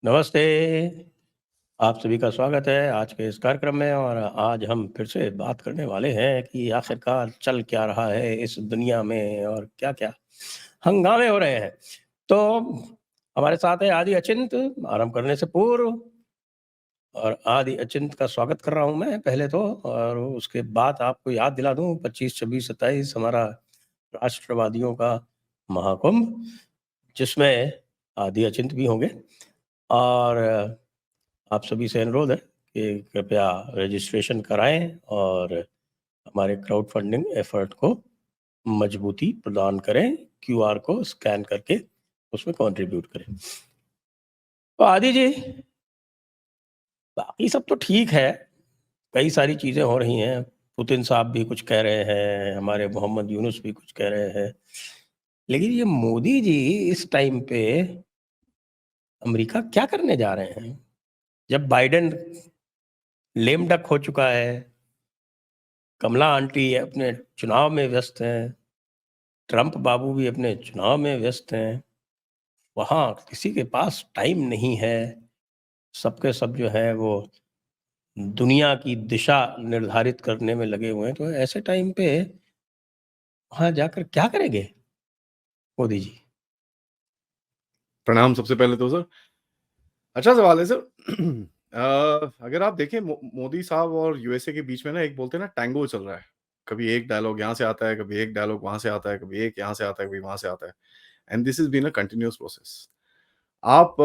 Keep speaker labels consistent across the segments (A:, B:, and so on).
A: नमस्ते, आप सभी का स्वागत है आज के इस कार्यक्रम में और आज हम फिर से बात करने वाले हैं कि आखिरकार चल क्या रहा है इस दुनिया में और क्या-क्या हंगामे हो रहे हैं। तो हमारे साथ है आदि अचिंत, आरंभ करने से पूर्व और आदि अचिंत का स्वागत कर रहा हूँ मैं पहले तो और उसके बाद आपको याद दिला दूँ 25, 26, 27 हमारा राष्ट्रवादियों का महाकुंभ, जिसमें आदि अचिंत भी होंगे और आप सभी से अनुरोध है कि कृपया रजिस्ट्रेशन कराएँ और हमारे क्राउड फंडिंग एफर्ट को मजबूती प्रदान करें, क्यूआर को स्कैन करके उसमें कंट्रीब्यूट करें। तो आदि जी, बाकी सब तो ठीक है, कई सारी चीज़ें हो रही हैं, पुतिन साहब भी कुछ कह रहे हैं, हमारे मोहम्मद यूनुस भी कुछ कह रहे हैं। लेकिन ये मोदी जी इस टाइम पे अमेरिका क्या करने जा रहे हैं? जब बाइडेन लेम डक हो चुका है, कमला आंटी अपने चुनाव में व्यस्त हैं, ट्रंप बाबू भी अपने चुनाव में व्यस्त हैं, वहाँ किसी के पास टाइम नहीं है, सबके सब जो है वो दुनिया की दिशा निर्धारित करने में लगे हुए हैं, तो ऐसे टाइम पे वहाँ जाकर क्या करेंगे मोदी जी?
B: प्रणाम सबसे पहले तो सर। अच्छा सवाल है सर। अगर आप देखें मोदी साहब और यूएसए के बीच में ना एक बोलते हैं ना टैंगो चल रहा है। कभी एक डायलॉग यहाँ से आता है, कभी एक डायलॉग वहाँ से आता है, कभी एक यहाँ से आता है, कभी वहाँ से आता है। And this is been a continuous process. आप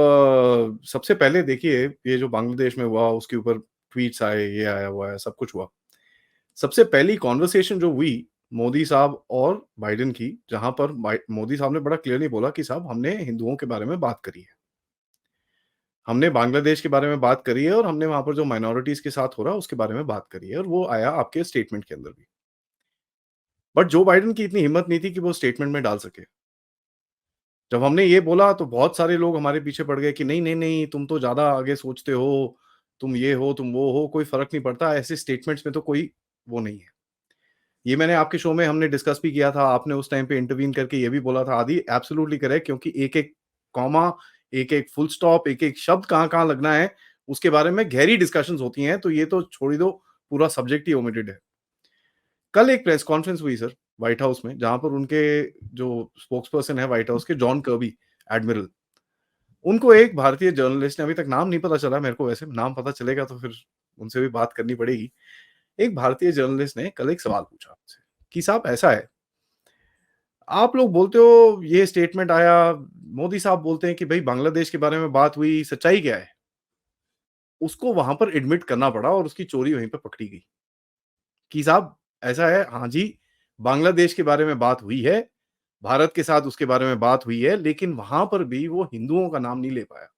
B: सबसे पहले देखिए ये जो बांग्लादेश में हुआ उसके ऊपर ट्वीट्स आए, ये आया हुआ है, सब कुछ हुआ। सबसे पहली कन्वर्सेशन जो हुई मोदी साहब और बाइडेन की, जहाँ पर मोदी साहब ने बड़ा क्लियरली बोला कि साहब हमने हिंदुओं के बारे में बात करी है। हमने बांग्लादेश के बारे में बात करी है और हमने वहाँ पर जो माइनॉरिटीज़ के साथ हो रहा है उसके बारे में बात करी है और वो आया आपके स्टेटमेंट के अंदर भी। बट जो बाइडेन की इतनी हिम्मत नहीं थी कि वो स्टेटमेंट में डाल सके। जब हमने ये बोला तो बहुत सारे लोग हमारे पीछे पड़ गए कि नहीं, नहीं, नहीं तुम तो ज़्यादा आगे सोचते हो, तुम ये हो, तुम वो हो, कोई फ़र्क नहीं पड़ता, ऐसे स्टेटमेंट्स में तो कोई वो नहीं है। ये मैंने आपके शो में हमने डिस्कस भी किया था, आपने उस टाइम पे इंटरवीन करके ये भी बोला था आदि एब्सोल्यूटली करेक्ट क्योंकि एक-एक कॉमा, एक-एक फुल स्टॉप, एक-एक शब्द कहाँ-कहाँ लगना है, उसके बारे में गहरी डिस्कशंस होती हैं, तो ये तो छोड़ ही दो, पूरा सब्जेक्ट ही ओमिटेड है। कल एक प्रेस कॉन्फ्रेंस हुई सर, व्हाइट हाउस में, जहाँ पर उनके जो स्पोक्सपर्सन है व्हाइट हाउस के जॉन कर्बी, एडमिरल, उनको एक भारतीय जर्नलिस्ट ने अभी तक नाम नहीं पता चला मेरे को वैसे, नाम पता चलेगा तो फिर उनसे भी बात करनी पड़ेगी। एक भारतीय जर्नलिस्ट ने कल एक सवाल पूछा उनसे कि साहब ऐसा है, आप लोग बोलते हो ये स्टेटमेंट आया, मोदी साहब बोलते हैं कि भई बांग्लादेश के बारे में बात हुई, सच्चाई क्या है? उसको वहाँ पर एडमिट करना पड़ा और उसकी चोरी वहीं पे पकड़ी गई कि साहब ऐसा है, हाँ जी, बांग्लादेश के बारे में बात हुई है, भारत के साथ उसके बारे में बात हुई है, लेकिन वहाँ पर भी वो हिंदुओं का नाम नहीं ले पाया।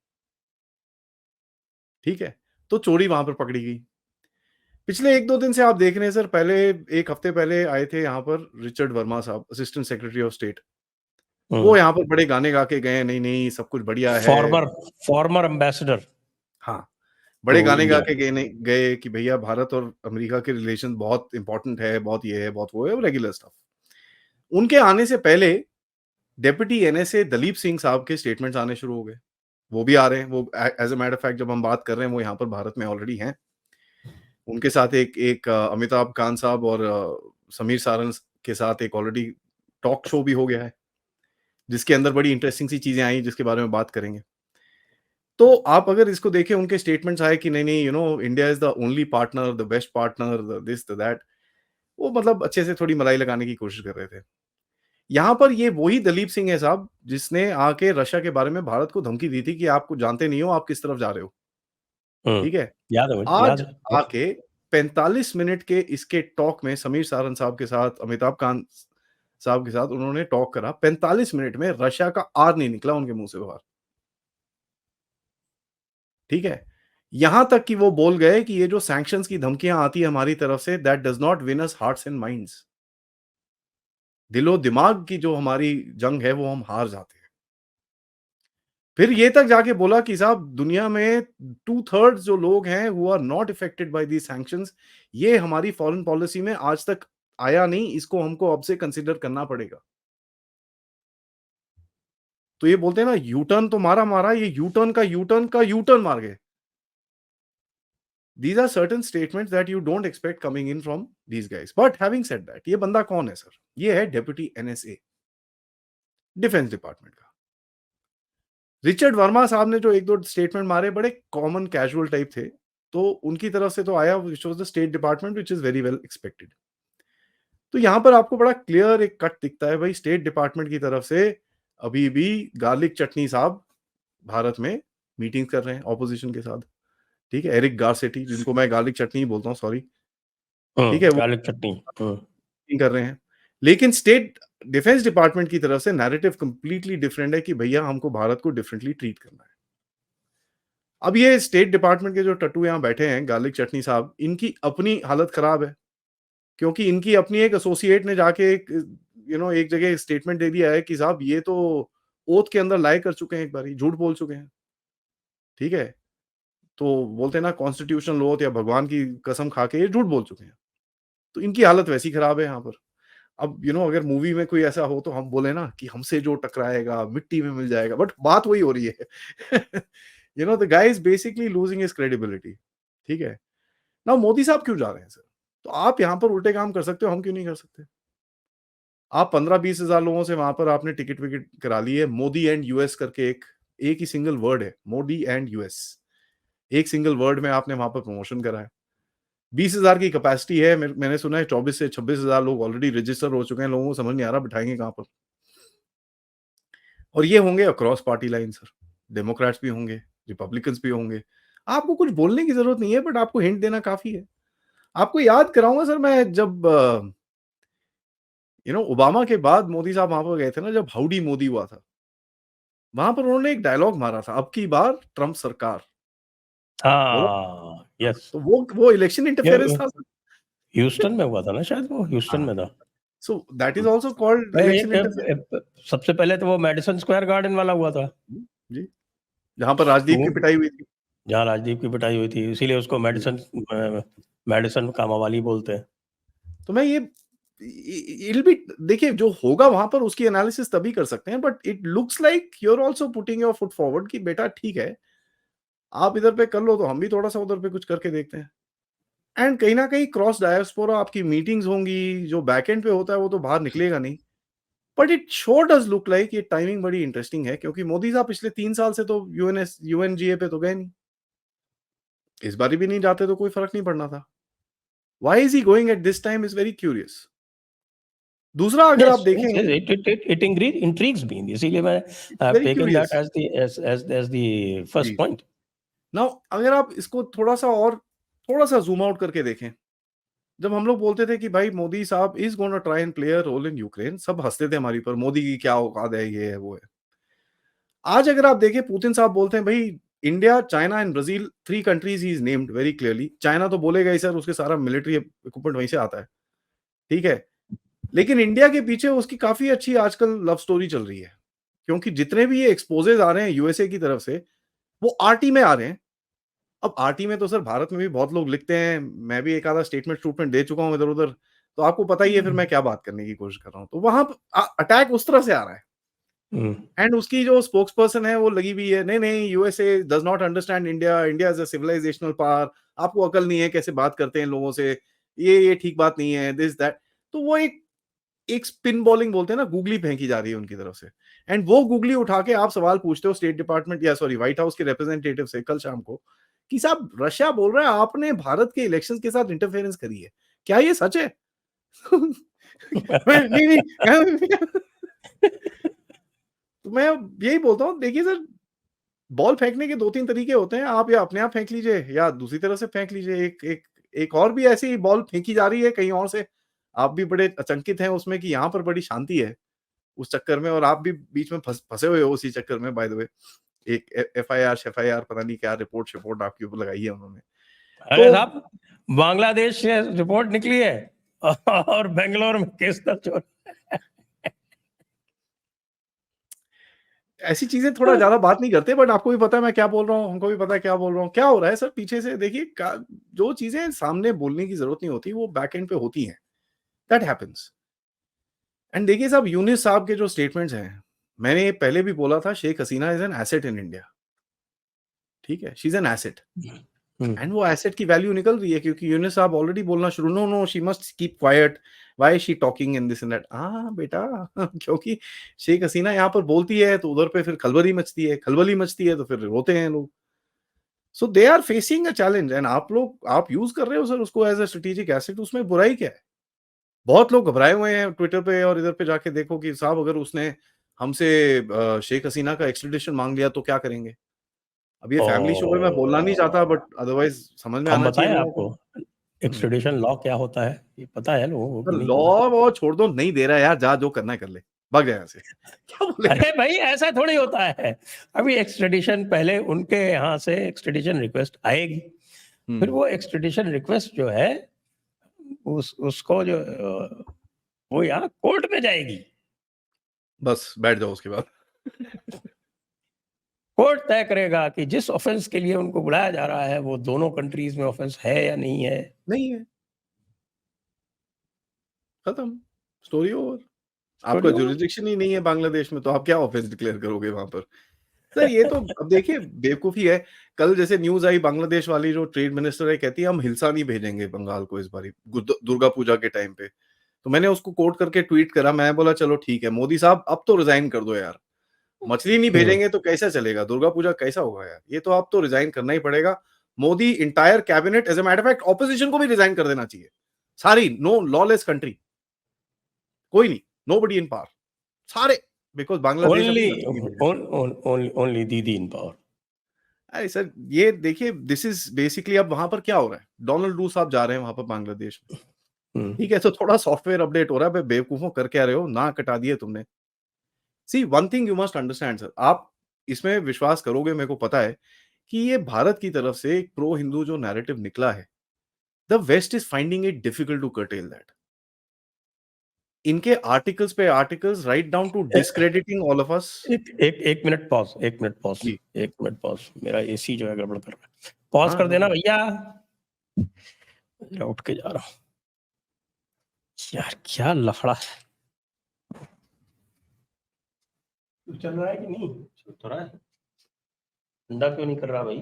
B: ठीक है? तो चोरी वहाँ पर पकड़ी गई। पिछले 1-2 दिन से आप देख रहे हैं सर, पहले 1 हफ्ते पहले आए थे यहाँ पर रिचर्ड वर्मा साहब, असिस्टेंट सेक्रेटरी ऑफ स्टेट। वो
A: हुँ,
B: यहाँ पर बड़े गाने गा के गए, नहीं, नहीं सब कुछ बढ़िया है।
A: फॉर्मर फॉर्मर एम्बेसडर
B: हाँ,
A: टू
B: बड़े गाने गा
A: इंडिया।
B: के गए कि भैया भारत और अमेरिका के रिलेशन बहुत इम्पोर्टेंट है, बहुत ये है, बहुत वो है, रेगुलर स्टफ। उनके आने से पहले डेप्यूटी एनएसए दलीप सिंह साहब के स्टेटमेंट्स आने शुरू हो गए। वो भी आ रहे हैं, वो as a matter of fact जब हम बात कर रहे हैं, वो यहाँ पर भारत में ऑलरेडी हैं। उनके साथ एक एक अमिताभ कांत साहब और समीर सारंस के साथ एक ऑलरेडी टॉक शो भी हो गया है, जिसके अंदर बड़ी इंटरेस्टिंग सी चीज़ें आई, जिसके बारे में बात करेंगे। तो आप अगर इसको देखें, उनके स्टेटमेंट्स आए कि नहीं, नहीं, India is the only partner, the best partner, the this, the that. वो मतलब अच्छे से थोड़ी मलाई लगाने की कोशिश कर रहे थे। यहाँ पर ये वही दलीप सिंह है साहब, जिसने आके रशिया के बारे में भारत को धमकी दी थी कि आप कुछ जानते नहीं हो, आप किस तरफ जा रहे हो।
A: हुँ,
B: ठीक है?
A: याद है मुझे, याद
B: आज
A: है। हुँ,
B: आके 45 मिनट के इसके टॉक में समीर सारन साहब के साथ, अमिताभ कांत साहब के साथ उन्होंने टॉक करा। 45 मिनट में रशिया का आर नहीं निकला उनके मुँह से बाहर। ठीक है? यहाँ तक कि वो बोल गए कि ये जो सैंक्शंस की धमकियाँ आती है हमारी तरफ से, that does not win us hearts and minds. दिलो-दिमाग की जो हमारी जंग है, वो हम हार जाते हैं। फिर ये तक जाके बोला कि साहब दुनिया में 2/3 जो लोग हैं who are not affected by these sanctions, ये हमारी फॉरेन पॉलिसी में आज तक आया नहीं, इसको हमको अब से कंसिडर करना पड़ेगा। तो ये बोलते हैं ना यू टर्न तो मारा, ये यू टर्न का यू टर्न मार गए। These are certain statements that you don't expect coming in from these guys. But having said that, ये बंदा कौन है सर? ये है डेप्यूटी एनएसए, डिफेंस डिपार्टमेंट का। रिचर्ड वर्मा साहब ने जो एक दो स्टेटमेंट मारे बड़े कॉमन कैजुअल टाइप थे, तो उनकी तरफ से तो आया which was the state department which is very well expected. तो यहां पर आपको बड़ा क्लियर एक कट दिखता है भाई स्टेट डिपार्टमेंट की तरफ से। अभी भी गार्लिक चटनी साहब भारत में मीटिंग कर रहे हैं ऑपोजिशन के साथ, ठीक है। एरिक गारसेटी, जिनको मैं गार्लिक चटनी ही बोलता हूँ, सॉरी, ठीक है, वो
A: गार्लिक चटनी
B: मीटिंग कर रहे हैं। लेकिन स्टेट डिफेंस डिपार्टमेंट की तरफ से नैरेटिव कंप्लीटली डिफरेंट है कि भैया हमको भारत को डिफरेंटली ट्रीट करना है। अब ये स्टेट डिपार्टमेंट के जो टट्टू यहाँ बैठे हैं, गार्लिक चटनी साहब, इनकी अपनी हालत खराब है, क्योंकि इनकी अपनी एक एसोसिएट ने जाके एक एक जगह स्टेटमेंट दे दिया है कि साहब ये तो ओथ के अंदर लाई कर चुके हैं, एक बारी झूठ बोल चुके हैं, ठीक है। तो बोलते हैं ना कॉन्स्टिट्यूशनल ओथ या भगवान की कसम खा के ये झूठ बोल चुके हैं। तो इनकी हालत वैसी खराब है यहाँ पर। अब अगर मूवी में कोई ऐसा हो तो हम बोले ना कि हमसे जो टकराएगा मिट्टी में मिल जाएगा, बट बात वही हो रही है। The guy is basically losing his credibility, ठीक है। ना मोदी साहब क्यों जा रहे हैं सर? तो आप यहाँ पर उल्टे काम कर सकते हो, हम क्यों नहीं कर सकते? आप 15-20 हजार लोगों से वहां पर आपने टिकट विकेट करा ली है। मोदी एंड यूएस करके एक ही सिंगल वर्ड है, मोदी एंड यूएस, एक सिंगल वर्ड में आपने वहां पर प्रमोशन करा है। 20,000 की कैपेसिटी है, मैंने सुना है 24 से 26,000 लोग ऑलरेडी रजिस्टर हो चुके हैं। लोगों को समझ नहीं आ रहा बिठाएंगे कहां पर। और ये होंगे across party line sir, Democrats भी होंगे, रिपब्लिकन्स भी होंगे। आपको कुछ बोलने की जरूरत नहीं है, बट आपको हिंट देना काफी है। आपको याद कराऊंगा सर, मैं जब ओबामा के बाद मोदी साहब वहां पर गए थे ना, जब हाउडी मोदी हुआ था, वहां पर उन्होंने एक डायलॉग मारा था, अब की बार ट्रंप सरकार।
A: यस,
B: तो वो इलेक्शन इंटरफेरेंस था।
A: ह्यूस्टन में हुआ था ना, शायद वो ह्यूस्टन में था।
B: So that is also called election interference.
A: सबसे पहले तो वो मेडिसन स्क्वायर गार्डन वाला हुआ था
B: जी, जहां पर राजदीप की पिटाई हुई थी,
A: जहाँ राजदीप की पिटाई हुई थी, इसीलिए उसको मेडिसन कामावाली बोलते हैं।
B: तो मैं ये इट बी, देखिए जो होगा वहां पर उसकी एनालिसिस तभी कर सकते हैं, but it looks like you are also putting your foot forward कि बेटा ठीक है, आप इधर पे कर लो तो हम भी थोड़ा सा उधर पे कुछ करके देखते हैं। एंड कहीं ना कहीं क्रॉस डायस्पोरा आपकी मीटिंग्स होंगी, जो बैकएंड पे होता है वो तो बाहर निकलेगा नहीं, but it show does look like ये टाइमिंग बड़ी इंटरेस्टिंग है, क्योंकि मोदी साहब पिछले 3 साल से तो यूएनजीए पे तो गए नहीं, इस बारी भी नहीं जाते तो कोई फर्क नहीं पड़ना था। Why is he going at this time is very curious. दूसरा अगर आप देखें,
A: it intrigues me, इसीलिए मैं I've taken that as the first point.
B: Now अगर आप इसको थोड़ा सा जूम आउट करके देखें, जब हम लोग बोलते थे कि भाई मोदी साहब is gonna try and play a role in Ukraine, सब हंसते थे हमारी पर, मोदी की क्या औकात है, ये है वो है। आज अगर आप देखें, पुतिन साहब बोलते हैं भाई India, China and Brazil, 3 countries he is named very clearly. China तो बोलेगा ही सर, उसके सारा मिलिट्री इक्विपमेंट वहीं से आता है, ठीक है। लेकिन इंडिया के पीछे उसकी काफी अच्छी आजकल लव स्टोरी चल रही है, क्योंकि जितने भी ये एक्सपोजेज आ रहे हैं यूएसए की तरफ से, वो आरटी में आ रहे हैं। अब आरटी में तो सर भारत में भी बहुत लोग लिखते हैं, मैं भी एक आधा स्टेटमेंट दे चुका हूं इधर उधर, तो आपको पता ही है फिर मैं क्या बात करने की कोशिश कर रहा हूं। तो वहां अटैक उस तरह से आ रहा है, एंड उसकी जो स्पोक्स पर्सन है वो लगी हुई है, नहीं नहीं USA does not understand India, India is a civilisational power, आपको अकल नहीं है, कैसे बात करते हैं लोगों से, ये ठीक बात नहीं है, दिस दैट। तो वो एक स्पिन बॉलिंग बोलते हैं ना, गूगली फेंकी जा रही है उनकी तरफ से, एंड वो गूगली उठा के आप सवाल पूछते हो स्टेट डिपार्टमेंट या सॉरी व्हाइट हाउस के रिप्रेजेंटेटिव से कल शाम को कि साहब रशिया बोल रहा है आपने भारत के इलेक्शंस के साथ इंटरफेरेंस करी है, क्या ये सच है? नहीं नहीं तो मैं यही बोलता हूँ, देखिए सर, बॉल फेंकने के 2-3 तरीके होते हैं, आप या अपने आप फेंक लीजिए या दूसरी तरह से फेंक लीजिए। एक और भी ऐसी बॉल फेंकी जा रही है कहीं और से, आप भी बड़े अचंकित हैं उसमें कि यहाँ पर बड़ी शांति है उस चक्कर में, और आप भी बीच में फंसे हुए हो उसी चक्कर में। बाय द वे, एक एफआईआर पता नहीं क्या रिपोर्ट आपके ऊपर लगाई है उन्होंने।
A: अरे साहब, बांग्लादेश से रिपोर्ट निकली है और बेंगलोर में केस दर्ज हो।
B: ऐसी चीजें थोड़ा ज्यादा बात नहीं करते, बट आपको भी पता है मैं क्या बोल रहा हूँ, हमको भी पता है क्या बोल रहा हूँ, क्या हो रहा है सर पीछे से। देखिए जो चीजें सामने बोलने की जरूरत नहीं होती वो बैक एंड पे होती हैं, दैट हैपेंस। एंड देखिए साहब, यूनिस साहब के जो स्टेटमेंट्स हैं, मैंने पहले भी बोला था, Sheikh Hasina is an asset in India, ठीक है, she is an asset, and वो एसेट की वैल्यू निकल रही है क्योंकि यूनुस साहब ऑलरेडी बोलना शुरू, no no she must keep quiet, why is she talking in this and that. हाँ बेटा क्योंकि शेख हसीना यहाँ पर बोलती है तो उधर पे फिर खलबली मचती है, खलबली मचती है तो फिर रोते हैं लोग। So they are facing a challenge, and आप यूज कर रहे हो सर उसको एज अ स्ट्रेटेजिक एसेट, उसमें बुराई क्या है? बहुत लोग घबराए हुए हैं ट्विटर पे और इधर पे जाके देखो कि साहब अगर उसने हमसे शेख हसीना का एक्स्ट्रेडिशन मांग लिया तो क्या करेंगे? अब ये फैमिली शो है, मैं बोलना नहीं चाहता, बट अदरवाइज समझ में
A: हम
B: आना चाहिए
A: बताएं
B: लोगों
A: आपको
B: को।
A: एक्स्ट्रेडिशन लॉ क्या होता है, ये पता है लोगों को
B: सर
A: कि नहीं
B: लॉ
A: पता?
B: वो छोड़ दो, नहीं दे रहा यार, जा जो करना है कर ले, भाग जा यहाँ से। क्या बोलेगा?
A: अरे भाई ऐसा थोड़ी होता है। अभी एक्स्ट्रेडिशन पहले उनके यहाँ से एक्स्ट्रेडिशन रिक्वेस्ट आएगी, फिर वो एक्स्ट्रेडिशन रिक्वेस्ट जो है उसको जो वो यहाँ कोर्ट में जाएगी,
B: बस बैठ जाओ उसके बाद।
A: कोर्ट तय करेगा कि जिस ऑफेंस के लिए उनको बुलाया जा रहा है वो दोनों कंट्रीज में ऑफेंस है या नहीं है।
B: नहीं है, खत्म, स्टोरी ओवर। आपका
A: स्टूडियो में
B: जुरिडिक्शन ही नहीं है बांग्लादेश में, तो आप क्या ऑफेंस डिक्लेयर करोगे वहां पर? सर ये तो अब देखिए बेवकूफी है। कल जैसे न्यूज आई, बांग्लादेश वाली जो ट्रेड मिनिस्टर है कहती है हम हिल्सा नहीं भेजेंगे बंगाल को इस बारी दुर्गा पूजा के टाइम पे। तो मैंने उसको कोट करके ट्वीट करा, मैं बोला चलो ठीक है मोदी साहब अब तो रिजाइन कर दो यार, मछली नहीं भेजेंगे तो कैसा चलेगा, दुर्गा पूजा कैसा होगा यार, ये तो आप तो रिजाइन करना ही पड़ेगा। Modi entire cabinet, as a matter of fact opposition को भी रिजाइन कर देना चाहिए सारी, नो लॉलेस कंट्री, कोई नहीं, नोबडी इन पावर, सारे, बिकॉज बांग्लादेश
A: ओनली
B: अपनी मछली नहीं भेजेगा।
A: ओनली दीदी इन पावर।
B: अरे सर ये देखिए, दिस इज बेसिकली अब वहां पर क्या हो रहा है, डोनाल्ड रूस साहब जा रहे हैं वहां पर बांग्लादेश में, ठीक है, तो थोड़ा सॉफ्टवेयर अपडेट हो रहा है, भाई बेवकूफों कर क्या रहे हो, ना कटा दिए तुमने। See one thing you must understand sir, आप इसमें विश्वास करोगे मेरे को पता है कि ये भारत की तरफ से एक प्रो हिंदू जो नैरेटिव निकला है, the West is finding it difficult to curtail that. इनके आर्टिकल्स पे articles write down to discrediting all of us.
A: एक मिनट पॉज, एक मिनट पॉज,
B: जी
A: एक मिनट पॉज, मेरा एसी जो है गड़बड़ कर रहा है, पॉज
B: हाँ
A: कर
B: हाँ
A: देना
B: हाँ।
A: भैया। मैं उठ के जा रहा हूँ यार, क्या लफड़ा है। चल रहा है कि नहीं? चल तो रहा है, ठंडा क्यों नहीं कर रहा भाई?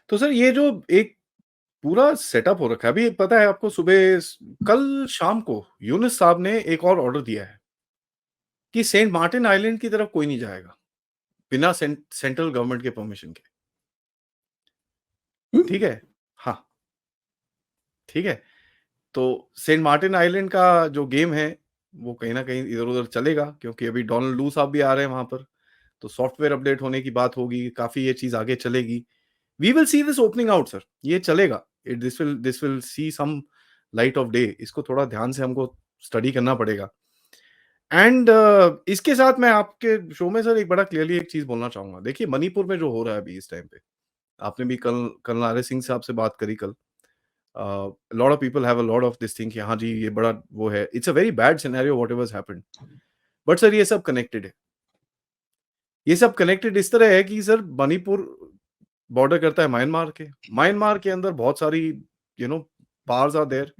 B: तो सर ये जो एक पूरा सेटअप हो रखा है, अभी पता है आपको, कल शाम को यूनुस साहब ने एक और ऑर्डर दिया है कि सेंट मार्टिन आइलैंड की तरफ कोई नहीं जाएगा बिना सेंट्रल गवर्नमेंट के परमिशन के, ठीक है? हाँ, ठीक है। तो सेंट मार्टिन आइलैंड का जो गेम है वो कहीं ना कहीं इधर उधर चलेगा क्योंकि अभी डोनाल्ड लू साहब भी आ रहे हैं वहां पर, तो सॉफ्टवेयर अपडेट होने की बात होगी, काफी ये चीज आगे चलेगी। We will see this opening out sir, ये चलेगा, this will see some light of day, इसको थोड़ा ध्यान से हमको स्टडी करना पड़ेगा। एंड इसके साथ मैं आपके शो में सर एक बड़ा क्लियरली एक चीज बोलना चाहूंगा, देखिए मणिपुर में जो हो रहा है अभी इस टाइम पे, आपने भी कल कर्नल आर एस सिंह साहब से बात करी कल, lot of people have a lot of this thing कि हाँ जी ये बड़ा वो है, it's a very bad scenario whatever happened, but sir ये सब कनेक्टेड है, ये सब कनेक्टेड इस तरह है कि सर मणिपुर बॉर्डर करता है म्यांमार के, म्यांमार के अंदर बहुत सारी you know powers are there,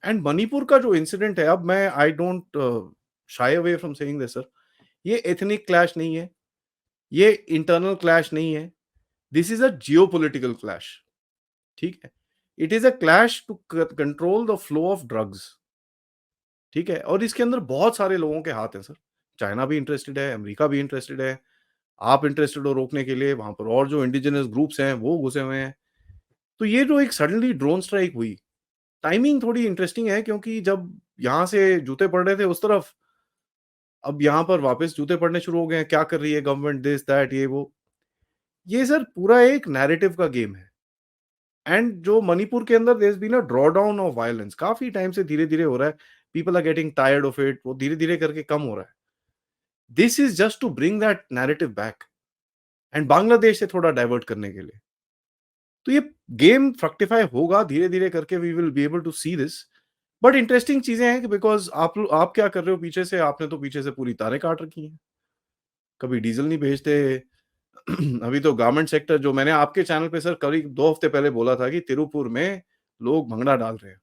B: and Manipur का जो इंसिडेंट है, अब मैं I don't shy away from saying this sir, ये एथनिक क्लैश नहीं है, ये इंटरनल क्लैश नहीं है, this is a geopolitical clash, ठीक है? It is a clash to control the flow of drugs, ठीक है? और इसके अंदर बहुत सारे लोगों के हाथ हैं सर, चाइना भी इंटरेस्टेड है, अमेरिका भी इंटरेस्टेड है, आप इंटरेस्टेड हो रोकने के लिए, वहां पर और जो इंडिजिनस ग्रुप्स हैं वो घुसे हुए हैं। तो ये जो एक सडनली ड्रोन स्ट्राइक हुई, टाइमिंग थोड़ी इंटरेस्टिंग है क्योंकि जब यहाँ से जूते पड़ रहे थे उस तरफ, अब यहाँ पर वापस जूते पड़ने शुरू हो गए हैं, क्या कर रही है गवर्नमेंट, दिस दैट ये वो, ये सर पूरा एक नैरेटिव का गेम है। एंड जो मणिपुर के अंदर there has been a draw down of violence, काफी टाइम से धीरे धीरे हो रहा है, people are getting tired of it, वो धीरे धीरे करके कम हो रहा है, this is just to bring that narrative back and Bangladesh से थोड़ा डाइवर्ट करने के लिए। तो ये गेम फ्रक्टिफाई होगा धीरे धीरे करके, we will be able to see this, but interesting चीजें हैं कि बिकॉज आप क्या कर रहे हो पीछे से, आपने तो पीछे से पूरी तारें काट रखी हैं, कभी डीजल नहीं भेजते। अभी तो गारमेंट सेक्टर, जो मैंने आपके चैनल पे सर करीब 2 हफ्ते पहले बोला था कि तिरुपुर में लोग भंगड़ा डाल रहे हैं।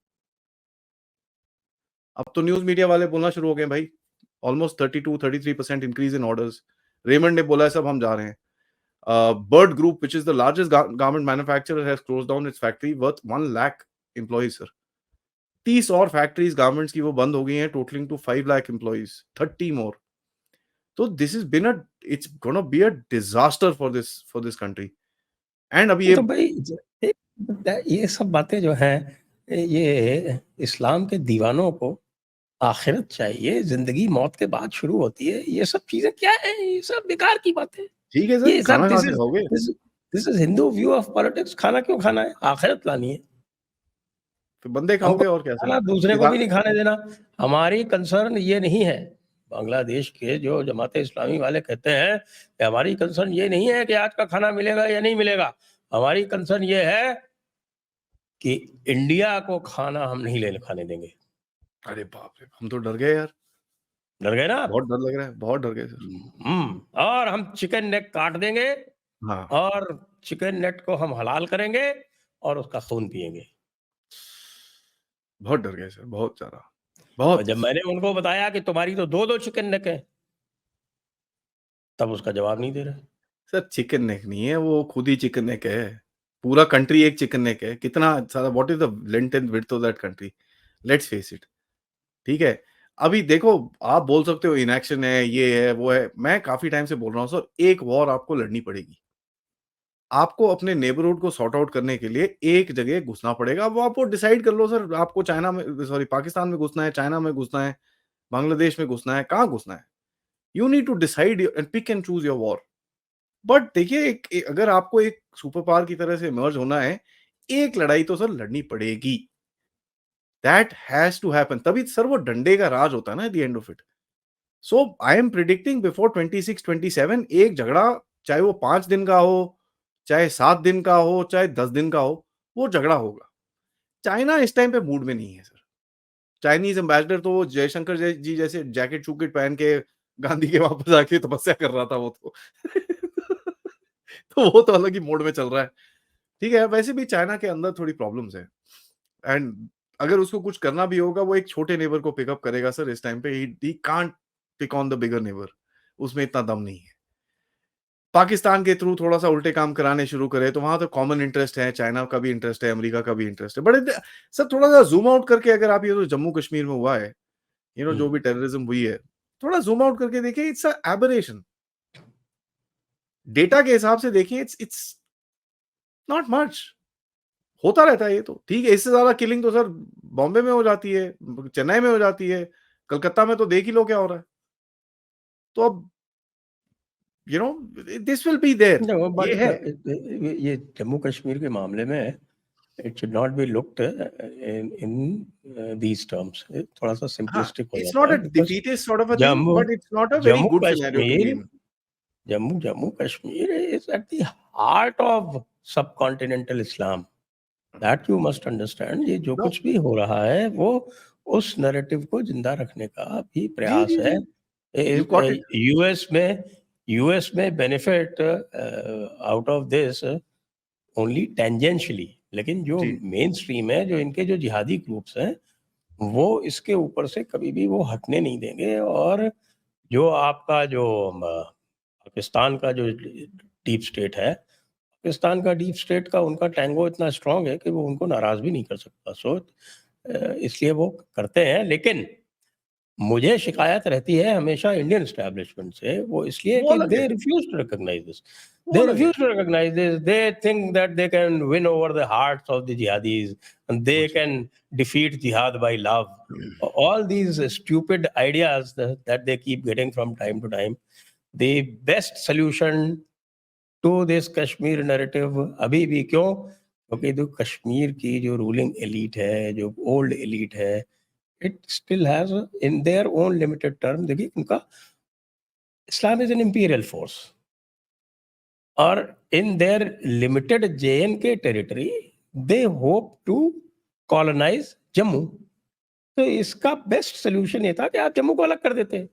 B: अब तो न्यूज़ मीडिया वाले बोलना शुरू हो गए भाई, almost 32-33% increase in orders. Raymond ने बोला है सब हम जा रहे हैं। Bird Group, which is the largest garment manufacturer, has closed down its factory worth 1 lakh employees, sir. 30 और फैक्ट्रीज गारमेंट्स की वो बंद हो गई हैं, टोटलिंग टू 5 लाख एम्प्लॉइज, 30 मोर। तो this is been a it's gonna be a disaster for this country. And अभी ये
A: तो भाई ये सब बातें जो हैं, ये इस्लाम के दीवानों को आखिरत चाहिए, जिंदगी मौत के बाद शुरू होती है, ये सब चीजें क्या है, ये सब बेकार की बातें।
B: ठीक है सर,
A: ये सब
B: खाना कहाँ से खाओगे?
A: This is Hindu view of politics. खाना क्यों खाना है, आखिरत लानी है।
B: फिर बंदे
A: हमको
B: खाओगे और क्या सर?
A: खाना, दूसरे को भी
B: किसान
A: नहीं खाने देना। हमारी कंसर्न ये नहीं है। बांग्लादेश के जो जमात इस्लामी वाले कहते हैं कि हमारी कंसर्न ये नहीं है कि आज का खाना मिलेगा या नहीं मिलेगा, हमारी कंसर्न ये है कि इंडिया को खाना हम नहीं लेने खाने देंगे।
B: अरे बाप रे! हम तो डर गए यार।
A: डर गए ना आप?
B: बहुत डर लग रहा है, बहुत डर गए सर।
A: और हम चिकन नेक काट देंगे
B: हाँ,
A: और चिकन नेट को हम हलाल करेंगे और उसका खून पिएंगे।
B: बहुत डर गए सर, बहुत ज़्यादा।
A: और
B: बहुत।
A: जब मैंने उनको बताया कि तुम्हारी तो 2-2 चिकन नेक है, तब उसका जवाब नहीं दे रहे।
B: सर चिकन नेक नहीं है, वो खुद ही चिकन नेक है। पूरा कंट्री एक चिकन नेक है। कितना सारा, what is the length and width of that country? Let's face it. ठीक है? अभी देखो, आप बोल सकते हो इनएक्शन है, ये है, वो है। मैं काफ़ी टाइम से बोल रहा हूँ सर, एक वॉर आपको लड़नी पड़ेगी। आपको अपने नेबरहुड को सॉर्ट आउट करने के लिए एक जगह घुसना पड़ेगा। वो आपको डिसाइड कर लो सर, आपको चाइना में, सॉरी, पाकिस्तान में घुसना है, चाइना में घुसना है, बांग्लादेश में घुसना है, कहाँ घुसना है? You need to decide and pick and choose your war. But देखिए, अगर आपको एक सुपर पावर की तरह से इमर्ज होना है, एक लड़ाई तो सर लड़नी पड़ेगी। That has to happen. तभी सर वो डंडे का राज होता है ना at the end of it. So I am predicting before 26-27 एक झगड़ा, चाहे वो 5 दिन का हो, चाहे 7 दिन का हो, चाहे 10 दिन का हो, वो झगड़ा होगा। चाइना इस टाइम पे मूड में नहीं है सर। चाइनीज़ एम्बेसडर तो वो जयशंकर जी जैसे जैकेट-शूकेट पहन के गांधी के वहाँ पर जाके तपस्या कर रहा था वो तो। तो वो तो अलग ही मोड में चल रहा है। ठीक है, वैसे भी चाइना के अंदर थोड़ी प्रॉब्लम्स है। एंड अगर उसको कुछ करना भी होगा, वो एक छोटे नेबर को पिकअप करेगा सर इस टाइम पे। He can't pick on the bigger neighbour. उसमें इतना दम नहीं है। पाकिस्तान के थ्रू थोड़ा-सा उल्टे काम कराने शुरू करे, तो वहाँ तो कॉमन इंटरेस्ट है, चाइना का भी इंटरेस्ट है, अमेरिका का भी इंटरेस्ट है। बट सर थोड़ा-सा ज़ूम आउट करके अगर आप, ये जो जम्मू कश्मीर में हुआ है, जो भी टेररिज्म हुई है, थोड़ा ज़ूम आउट करके देखिए, इट्स अ एबरेशन। डेटा के हिसाब से देखिए, इट्स इट्स नॉट मच। होता रहता है ये तो। ठीक है, इससे ज़्यादा किलिंग तो सर बॉम्बे में हो जाती है, चेन्नई में हो जाती है, कलकत्ता में तो देख ही लो क्या हो रहा है। तो अब you know this will be there.
A: No,
B: ये
A: but
B: है।
A: ये जम्मू कश्मीर के मामले में it should not be looked in these terms. थोड़ा सा
B: हाँ,
A: सिंपलिस्टिक हो
B: इट्स
A: जाता
B: नॉट
A: है
B: a
A: because
B: defeatist sort of a thing,
A: Jammu
B: but it's not a very
A: Jammu
B: good scenario to be
A: Kashmir
B: in.
A: Jammu Kashmir is at the heart of subcontinental Islam. That you must understand. ये जो
B: no,
A: कुछ भी हो रहा है वो उस नैरेटिव को जिंदा रखने का भी
B: जी,
A: प्रयास
B: जी,
A: है।
B: जी, यू गॉट इट।
A: यूएस में benefit out of this only tangentially, लेकिन जो
B: जी,
A: मेन स्ट्रीम है, जो इनके जो जिहादी ग्रुप्स हैं, वो इसके ऊपर से कभी भी वो हटने नहीं देंगे। और जो आपका जो पाकिस्तान का जो डीप स्टेट है, पाकिस्तान का डीप स्टेट का उनका टैंगो इतना स्ट्रांग है कि वो उनको नाराज भी नहीं कर सकता। सो इसलिए वो करते हैं। लेकिन मुझे शिकायत रहती है हमेशा इंडियन एस्टैब्लिशमेंट से, वो इसलिए
B: वो
A: कि
B: अलग है,
A: they refuse to recognise this.
B: वो
A: दे
B: अलग है।
A: Refuse to recognise this. They think that they can win over the hearts of the jihadis and they
B: bullshit.
A: Can defeat jihad by love. All these stupid ideas that they keep getting from time to time. The best solution to this Kashmir narrative अभी भी क्यों? क्योंकि जो कश्मीर की जो ruling elite है, जो old elite है, it still has in their own limited term, देखिए उनका इस्लाम इज एन इंपीरियल फोर्स, और in their limited JNK territory they hope to colonise Jammu. तो इसका बेस्ट सॉल्यूशन ये था कि आप जम्मू को अलग कर देते।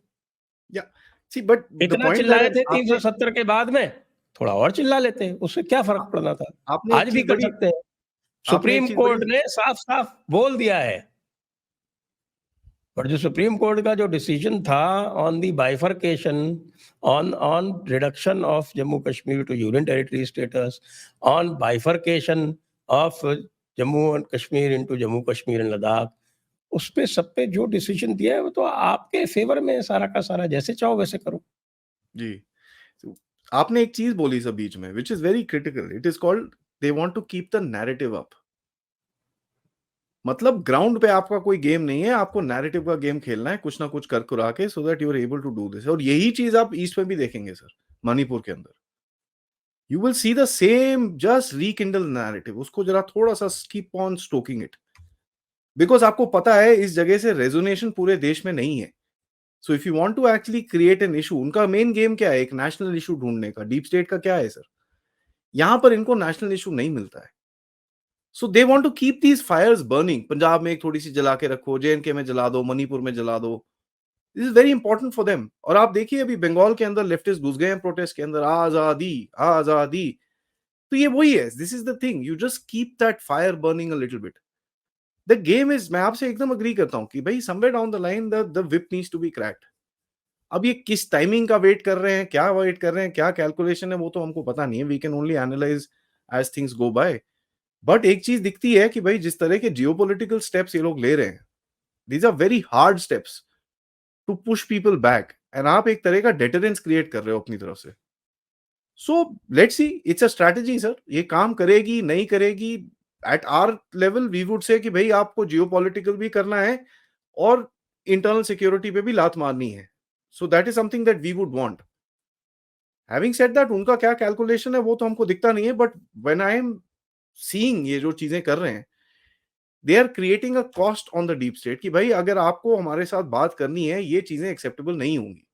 B: या सी बट द
A: इतना
B: पॉइंट
A: चिल्लाए
B: दैट
A: थे
B: आपने
A: 370 के बाद में, थोड़ा और चिल्ला लेते, उससे क्या फ़र्क
B: आप
A: पड़ना था?
B: आपने एक
A: आज भी
B: चीज़
A: कर
B: बड़ी
A: सकते हैं।
B: आपने एक
A: सुप्रीम
B: चीज़ बड़ी
A: कोर्ट ने साफ-साफ बोल दिया है, और जो सुप्रीम कोर्ट का जो डिसीजन था on the bifurcation, on on reduction of Jammu Kashmir to union territory status, on bifurcation of Jammu and Kashmir into Jammu Kashmir and Ladakh, उस पे सब पे जो डिसीजन दिया है वो तो आपके फेवर में है सारा का सारा, जैसे चाहो वैसे करो।
B: जी। तो आपने एक चीज़ बोली सब बीच में which is very critical. It is called they want to keep the narrative up. मतलब ग्राउंड पे आपका कोई गेम नहीं है, आपको नैरेटिव का गेम खेलना है कुछ ना कुछ कर कुरा के so that you are able to do this. और यही चीज़ आप ईस्ट में भी देखेंगे सर, मणिपुर के अंदर। You will see the same just रीकिंडल narrative. उसको जरा थोड़ा-सा keep on stocking it. Because आपको पता है इस जगह से रेजोनेशन पूरे देश में नहीं है। So if you want to actually create an issue, उनका मेन गेम क्या है? एक नेशनल इश्यू ढूँढने का। डीप स्टेट का क्या है सर? यहाँ पर इनको नेशनल इश्यू नहीं मिलता है। So they want to keep these fires burning. Punjab में एक थोड़ी-सी जला के रखो, जेएनके में जला दो, मणिपुर में जला दो। This is very important for them. और आप देखिए अभी बंगाल के अंदर लेफ्टिस्ट घुस गए हैं प्रोटेस्ट के अंदर, आज़ादी, आज़ादी। तो ये वही है, this is the thing, you just keep that fire burning a little bit. The game is, मैं आपसे एकदम एग्री करता हूँ कि भई somewhere down the line the whip needs to be cracked. अब ये किस टाइमिंग का वेट कर रहे हैं, क्या वेट कर रहे हैं, क्या कैलकुलेशन है, वो तो हमको पता नहीं है। We can only analyse as things go by. But एक चीज़ दिखती है कि भई जिस तरह के जियोपॉलिटिकल स्टेप्स ये लोग ले रहे हैं, these are very hard steps to push people back. And आप एक तरह का डेटरेंस क्रिएट कर रहे हो अपनी तरफ से। So let's see, it's a strategy sir. ये काम करेगी, नहीं करेगी, at our level we would say कि भई आपको जियोपॉलिटिकल भी करना है और इंटरनल सिक्योरिटी पे भी लात मारनी है। So that is something that we would want. Having said that, उनका क्या कैलकुलेशन है वो तो हमको दिखता नहीं है, but when I am seeing ये जो चीज़ें कर रहे हैं, they are creating a cost on the deep state कि भाई अगर आपको हमारे साथ बात करनी है, ये चीज़ें एक्सेप्टेबल नहीं होंगी।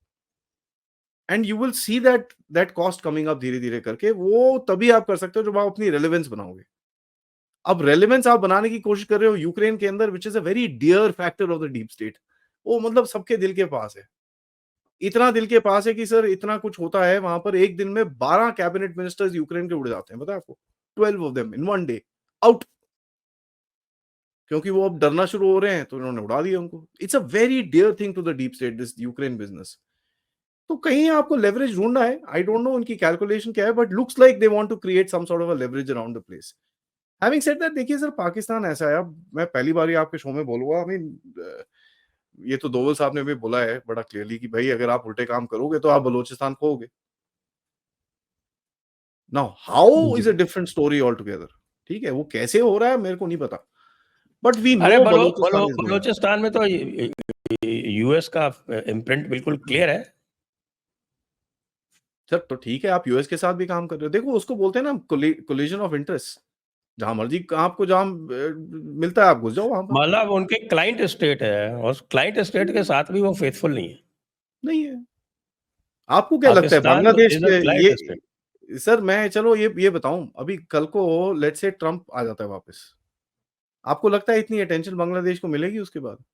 B: And you will see that that cost coming up धीरे-धीरे करके। वो तभी आप कर सकते हो जब आप अपनी रेलेवेंस बनाओगे। अब रेलेवेंस आप बनाने की कोशिश कर रहे हो यूक्रेन के अंदर, which is a very dear factor of the deep state. वो मतलब सबके दिल के पास है। इतना दिल के पास है कि सर इतना कुछ होता है वहाँ पर, एक दिन में 12 कैबिनेट मिनिस्टर्स यूक्रेन के उड़ जाते हैं, पता है आपको? 12 of them in 1 day, out. क्योंकि वो अब डरना शुरू हो रहे हैं, तो इन्होंने उड़ा दिया उनको। It's a very dear thing to the deep state, this Ukraine business. तो कहीं आपको लेवरेज ढूँढना है। आई डोंट नो उनकी कैलकुलेशन क्या है, but looks like they want to create some sort of a leverage around the place. Having said that, देखिए sir Pakistan ऐसा है, अब मैं पहली बार ही आपके शो में बोलूँगा। आई मीन ये तो दोवल साहब ने भी बोला है बड़ा क्लियरली कि भई अगर आप उल्टे काम करोगे तो आप बलूचिस्तान खोओगे। नाउ हाउ
A: जी।
B: Is a different story altogether. ठीक है, वो कैसे हो रहा है मेरे को नहीं पता। But we
A: are
B: no Balochistan is going.
A: Balochistan में तो यूएस का इम्प्रिंट बिल्कुल क्लियर है।
B: सर तो ठीक है, आप यूएस के साथ भी काम कर रहे हो। देखो उसको बोलते हैं ना कोलिजन ऑफ इंटरेस्ट। जहाँ मर्ज़ी आपको जहाँ मिलता है आप घुस जाओ वहाँ पर।
A: मतलब उनके क्लाइंट स्टेट है, और उस क्लाइंट स्टेट के साथ भी वो फेथफुल नहीं है।
B: नहीं है। आपको क्या लगता है
A: पाकिस्तान
B: बांग्लादेश
A: इज़ अ
B: के
A: क्लाइंट स्टेट।
B: ये सर मैं चलो ये बताऊँ, अभी कल को लेट्स से ट्रम्प आ जाता है वापस। आपको लगता है इतनी अटेंशन बांग्लादेश को मिलेगी उसके बाद?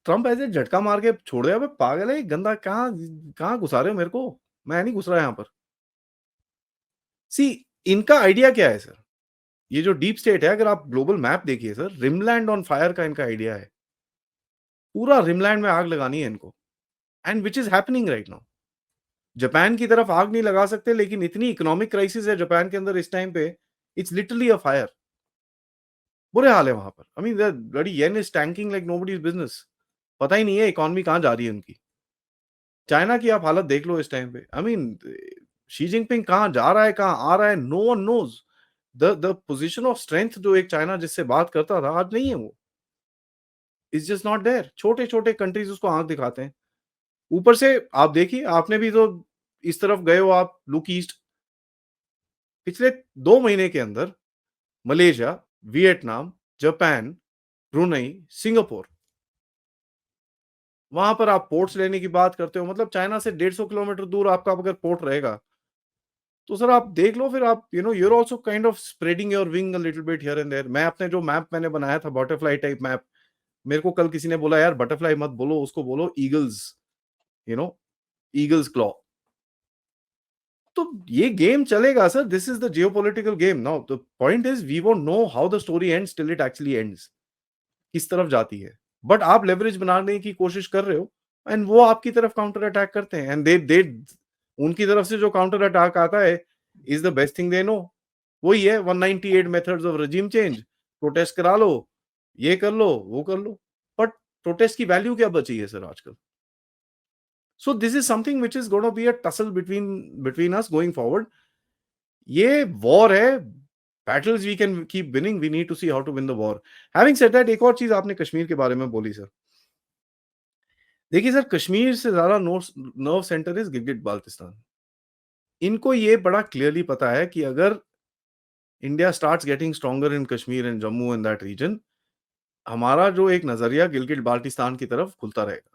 B: ट्रम्प ऐसे झटका मार के छोड़ देगा, अबे पागल है ये गंदा, कहाँ कहाँ घुसा रहे हो मेरे को? मैं नहीं घुस रहा यहाँ पर। सी इनका आइडिया क्या है सर? ये जो डीप स्टेट है, अगर आप ग्लोबल मैप देखिए सर, रिमलैंड ऑन फायर का इनका आइडिया है। पूरा रिमलैंड में आग लगानी है इनको, and which is happening right now. Japan की तरफ आग नहीं लगा सकते, लेकिन इतनी इकोनॉमिक क्राइसिस है जापान के अंदर इस टाइम पे, इट्स लिटरली अ फायर। बुरे हाल है वहाँ पर। I mean the bloody yen is tanking like nobody's business. पता ही नहीं है इकोनॉमी कहाँ जा रही है उनकी। चाइना की आप हालत देख लो इस टाइम पे। आई मीन शी जिनपिंग कहाँ जा रहा है, कहाँ आ रहा है, no one knows. The position of strength जो एक चाइना जिससे बात करता था, आज नहीं है वो। It's just not there. छोटे-छोटे कंट्रीज़ उसको आँख दिखाते हैं। ऊपर से आप देखिए, आपने भी तो इस तरफ गए हो आप, लुक ईस्ट। पिछले 2 महीने के अंदर Malaysia, Vietnam, Japan, Brunei, Singapore, वहाँ पर आप पोर्ट्स लेने की बात करते हो। मतलब चाइना से 150 किलोमीटर दूर आपका अगर पोर्ट रहेगा, तो सर आप देख लो, फिर आप you're also kind of spreading your wing a little bit here and there. मैं अपने जो मैप मैंने बनाया था बटरफ्लाई टाइप मैप, मेरे को कल किसी ने बोला यार बटरफ्लाई मत बोलो, उसको बोलो ईगल्स, ईगल्स क्लॉ। तो ये गेम चलेगा sir, this is the geopolitical game. Now the point is we won't know how the story ends till it actually ends, किस तरफ जाती है। बट आप लेवरेज बनाने की कोशिश कर रहे हो एंड वो आपकी तरफ काउंटर अटैक करते हैं, एंड दे उनकी तरफ से जो काउंटर अटैक आता है is the best thing they know. वही है 198 methods of regime change, protest करा लो, ये कर लो, वो कर लो, बट प्रोटेस्ट की वैल्यू क्या बची है सर आजकल? So this is something which is going to be a tussle between us going forward. ये war है, battles we can keep winning. We need to see how to win the war. Having said that, एक और चीज आपने कश्मीर के बारे में बोली सर। देखिए सर, कश्मीर से ज्यादा nerve centre is Gilgit Baltistan. इनको ये बड़ा क्लियरली पता है कि अगर India starts getting stronger in Kashmir and Jammu and that region, हमारा जो एक नजरिया गिलगिट बाल्टिस्तान की तरफ खुलता रहेगा।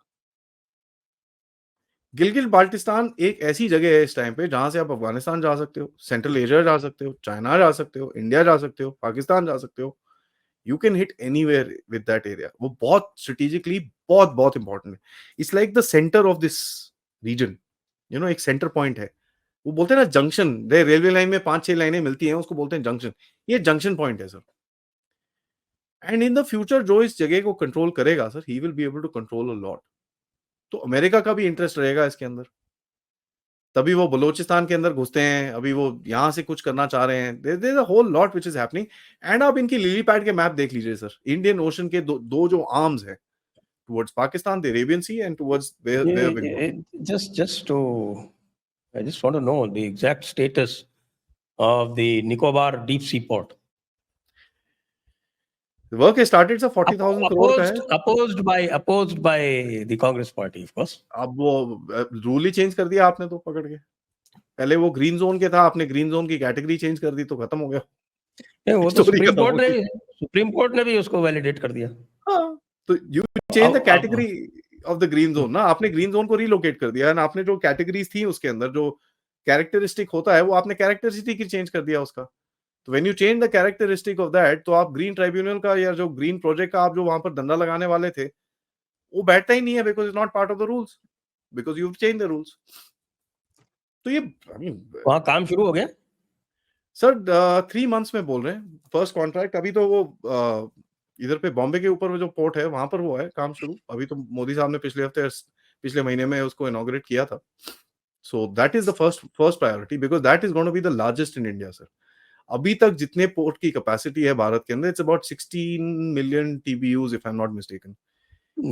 B: गिलगिट बाल्टिस्तान एक ऐसी जगह है इस टाइम पे जहां से आप अफगानिस्तान जा सकते हो, सेंट्रल एशिया जा सकते हो, चाइना जा सकते हो, इंडिया जा सकते हो, पाकिस्तान जा सकते हो। You can hit anywhere with that area. वो बहुत स्ट्रेटेजिकली बहुत बहुत इंपॉर्टेंट है। It's like the centre of this region, एक सेंटर पॉइंट है। वो बोलते हैं ना जंक्शन, रेलवे लाइन में 5-6 लाइनें मिलती हैं, उसको बोलते हैं जंक्शन। ये जंक्शन पॉइंट है sir. And in the future जो इस जगह को कंट्रोल करेगा sir, he will be able to control a lot. तो अमेरिका का भी इंटरेस्ट रहेगा इसके अंदर, तभी वो बलोचिस्तान के अंदर घुसते हैं, अभी वो यहां से कुछ करना चाह रहे हैं। There is a whole lot which is happening. And आप इनकी लिली पैड के मैप देख लीजिए सर, इंडियन ओशन के दो जो आर्म्स हैं, towards Pakistan the Arabian Sea and towards Bay of Bengal.
A: I just want to know the exact status of the Nicobar deep sea port.
B: The work has started, sir, 40,000 crore का है।
A: Opposed by the Congress party, of course.
B: अब वो rule ही change कर दिया आपने तो पकड़ के। पहले वो ग्रीन जोन के था, आपने ग्रीन जोन की कैटेगरी चेंज कर दी तो खत्म हो गया।
A: नहीं, वो तो सुप्रीम कोर्ट ने भी उसको वैलिडेट कर दिया।
B: हाँ, तो you change the category of the green zone ना, आपने ग्रीन जोन को रीलोकेट कर दिया, ना आपने जो कैटेगरीज थी उसके अंदर जो कैरेक्टरिस्टिक होता है वो आपने कैरेक्टरिस्टिक ही चेंज कर दिया उसका। तो when you change the characteristic of that, तो आप ग्रीन ट्राइब्यूनल का या जो ग्रीन प्रोजेक्ट का आप जो वहां पर धंधा लगाने वाले थे वो बैठता ही नहीं है, because it's not part of the rules, because you change the rules. तो ये
A: वहां काम शुरू हो गया
B: सर 3 मंथ्स में बोल रहे हैं फर्स्ट कॉन्ट्रैक्ट। अभी तो वो इधर पे बॉम्बे के ऊपर जो पोर्ट है वहां पर वो है काम शुरू। अभी तो मोदी साहब ने पिछले महीने में उसको इनॉग्रेट किया था। So that is the first priority, because that is going to be the largest in India sir. अभी तक जितने पोर्ट की कैपेसिटी है भारत के अंदर, it's about 16 million TEUs if I am not mistaken.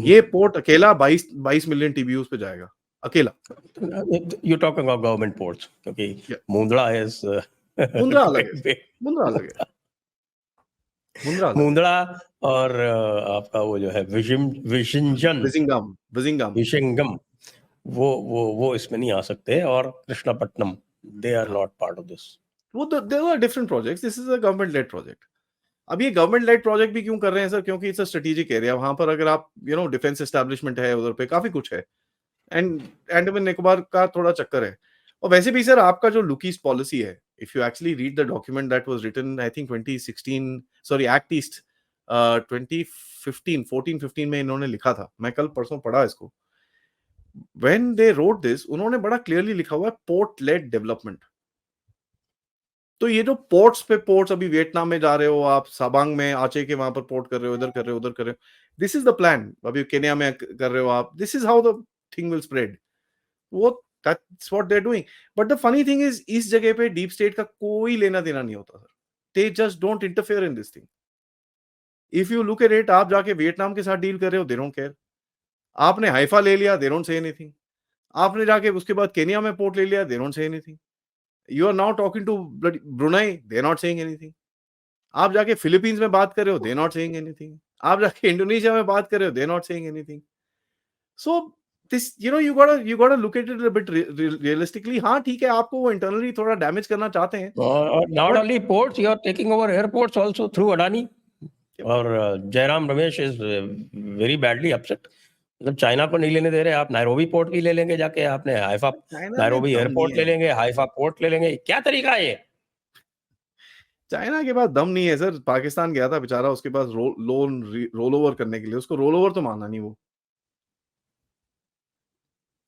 B: ये पोर्ट अकेला 22 मिलियन टीबीयूज पे जाएगा अकेला।
A: You talking about government ports, क्योंकि मुंद्रा इज
B: मुंद्रा अलग है, मुंद्रा अलग है,
A: मुंद्रा और आपका वो जो है विशिंगम वो इसमें नहीं आ सकते, और Krishnapatnam they are not part of this.
B: वो they are different projects, this is a government led project. अब ये गवर्नमेंट लेड प्रोजेक्ट भी क्यों कर रहे हैं सर? क्योंकि इट्स अ स्ट्रेटेजिक एरिया। वहां पर अगर आप डिफेंस एस्टैब्लिशमेंट है, उधर पे काफी कुछ है, एंड अंडमान निकोबार का थोड़ा चक्कर है। और वैसे भी सर आपका जो लुकीस पॉलिसी है, if you actually read the document that was written I think 2016, sorry act east 2015 में इन्होंने लिखा था, मैं कल परसों पढ़ा इसको। व्हेन दे रोट दिस, उन्होंने बड़ा क्लियरली लिखा हुआ है पोर्ट लेड डेवलपमेंट। तो ये जो पोर्ट्स अभी वियतनाम में जा रहे हो आप, साबांग में आचे के वहां पर पोर्ट कर रहे हो, इधर कर रहे हो, उधर कर रहे हो, दिस इज द प्लान। अभी केन्या में कर रहे हो आप, this is how the thing will spread. वो that's what they are doing. But the funny thing is, इस जगह पे डीप स्टेट का कोई लेना देना नहीं होता sir. They just don't interfere in this thing. If you look at it, आप जाके वियतनाम के साथ डील कर रहे हो, दे डोंट केयर। आपने हाइफा ले लिया, दे डोंट से एनीथिंग। आपने जाके उसके बाद केन्या में पोर्ट ले लिया, they don't say anything. You are now talking to Brunei, they're not saying anything. आप जाके फिलीपींस में बात कर रहे हो, they're not saying anything. आप जाके इंडोनेशिया में बात कर रहे हो, they're not saying anything. So this, you gotta look at it a bit realistically. हाँ ठीक है, आपको वो internally थोड़ा डैमेज करना चाहते हैं।
A: Not only ports, you are taking over airports also through Adani. और Jairam Ramesh is very badly upset मतलब चाइना को नहीं लेने दे रहे आप, नायरोबी पोर्ट भी ले लेंगे जाके, आपने हाइफा
B: चाइना में
A: नायरोबी
B: दम नहीं
A: एयरपोर्ट ले
B: है।
A: लेंगे, हाइफा पोर्ट ले लेंगे, क्या तरीका है ये?
B: चाइना के पास दम नहीं है सर। पाकिस्तान गया था बेचारा, उसके पास लोन रोल ओवर करने के लिए, उसको रोल ओवर तो माना नहीं वो।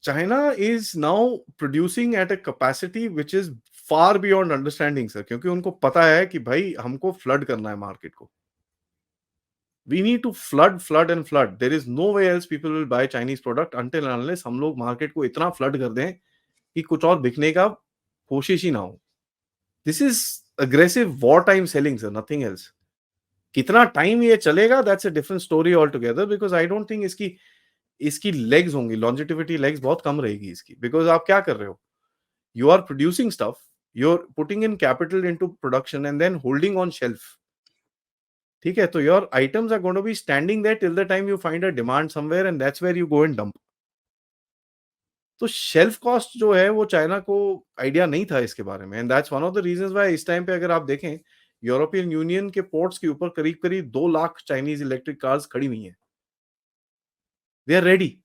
B: China is now producing at a capacity which is far beyond understanding sir, क्योंकि उनको पता है कि भाई हमको फ्लड करना है मार्केट को। We need to flood and flood. There is no way else people will buy Chinese product until and unless हम लोग मार्केट को इतना फ्लड कर दें कि कुछ और बिकने का कोशिश ही ना हो। This is aggressive war time selling sir, nothing else. कितना टाइम ये चलेगा that's a different story all together, because I don't think इसकी इसकी लेग्स होंगी, लॉन्जिटिविटी लेग्स बहुत कम रहेगी इसकी। बिकॉज आप क्या कर रहे हो, you are producing stuff, you are putting in capital into production and then holding on shelf. ठीक है, तो your items are going to be standing there till the time you find a demand somewhere and that's where you go and dump. तो shelf cost जो है वो China को idea नहीं था इसके बारे में, and that's one of the reasons why इस टाइम पे अगर आप देखें यूरोपियन यूनियन के पोर्ट्स के ऊपर करीब करीब 2 लाख चाइनीज इलेक्ट्रिक कार्स खड़ी हुई हैं। दे आर रेडी,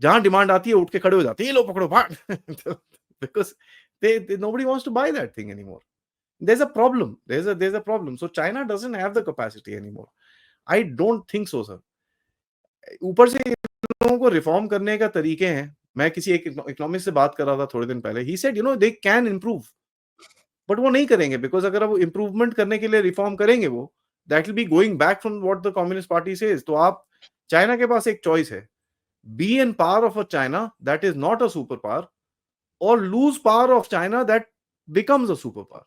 B: जहां डिमांड आती है उठ के खड़े हो जाते हैं, ये लो पकड़ो भाग। Because they nobody wants to buy that thing anymore. there's a problem there's a problem, so China doesn't have the capacity anymore. I don't think so sir. ऊपर से इन लोगों को रिफॉर्म करने का तरीके हैं। मैं किसी एक इकोनॉमिस्ट से बात कर रहा था थोड़े दिन पहले, he said they can improve, but वो नहीं करेंगे, बिकॉज अगर वो इंप्रूवमेंट करने के लिए रिफॉर्म करेंगे वो, that will be going back from what the Communist Party says. तो आप, चाइना के पास एक चॉइस है, be in power of a China that is not a super power, और lose power of China that becomes a super power.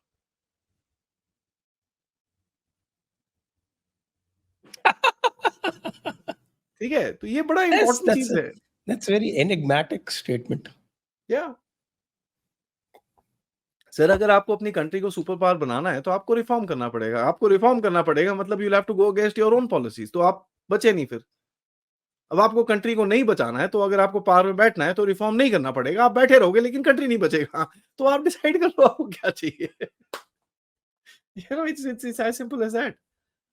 B: ठीक है, तो ये बड़ा
A: Yes,
B: इंपॉर्टेंट चीज है।
A: that's very enigmatic statement.
B: या सर, अगर आपको अपनी कंट्री को सुपर पावर बनाना है तो आपको रिफॉर्म करना पड़ेगा। आपको रिफॉर्म करना पड़ेगा मतलब you have to go against your own policies, तो आप बचे नहीं फिर। अब आपको कंट्री को नहीं बचाना है, तो अगर आपको पावर में बैठना है तो रिफॉर्म नहीं करना पड़ेगा, आप बैठे रहोगे लेकिन कंट्री नहीं बचेगा। तो आप डिसाइड कर लो आपको क्या चाहिए। It's as simple as that.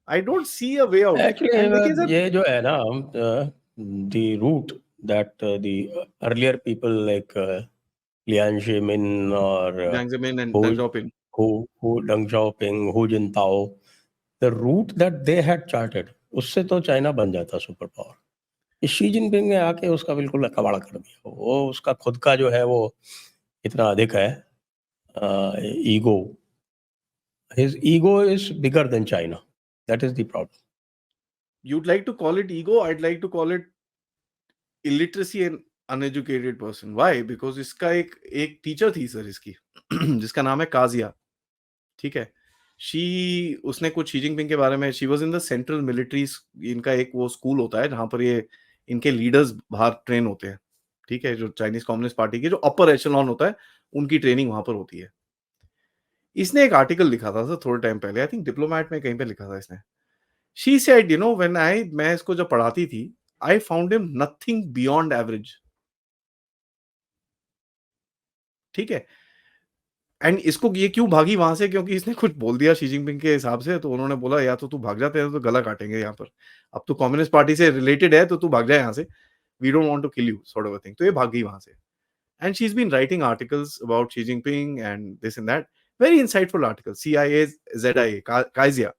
B: I don't see a way out.
A: Actually,
B: and देखिए सर,
A: ये जो है ना, the route that the earlier people like Lian Shimin or
B: Jiang Zemin and
A: Hu
B: Deng Xiaoping,
A: Deng Xiaoping, Hu Jintao, the route that they had charted, उससे तो China बन जाता super power. इस शी जिनपिंग ने आके उसका बिल्कुल कबाड़ा कर दिया। वो उसका खुद का जो है वो इतना अधिक है, ego, his ego is bigger than China. That is the problem.
B: you'd like to call it ego, I'd like to call it illiteracy and uneducated person. Why? Because इसका एक टीचर थी सर इसकी, जिसका नाम है काजिया। ठीक है, उसने कुछ शी जिनपिंग के बारे में, she was in the central military, इनका एक वो स्कूल होता है जहां पर ये इनके लीडर्स बाहर ट्रेन होते हैं। ठीक है, जो चाइनीज कम्युनिस्ट पार्टी के जो अपर एचेलॉन होता है उनकी ट्रेनिंग वहां पर होती है। इसने एक आर्टिकल लिखा था सर थोड़े टाइम पहले, आई थिंक डिप्लोमैट में कहीं पे लिखा था इसने। शी सेड व्हेन मैं इसको जब पढ़ाती थी, I found him nothing beyond average. ठीक है, एंड इसको ये क्यों भागी वहां से, क्योंकि इसने कुछ बोल दिया शी जिनपिंग के हिसाब से, तो उन्होंने बोला या तो तू भाग जाते हैं तो गला काटेंगे यहाँ पर, अब तो कम्युनिस्ट पार्टी से रिलेटेड है तो तू भाग जाए यहाँ से, we don't want to kill you sort of a thing. तो ये भाग गई वहां से, and she is been writing articles about Xi Jinping and this and that, very insightful article, CIA ZIA काइजिया,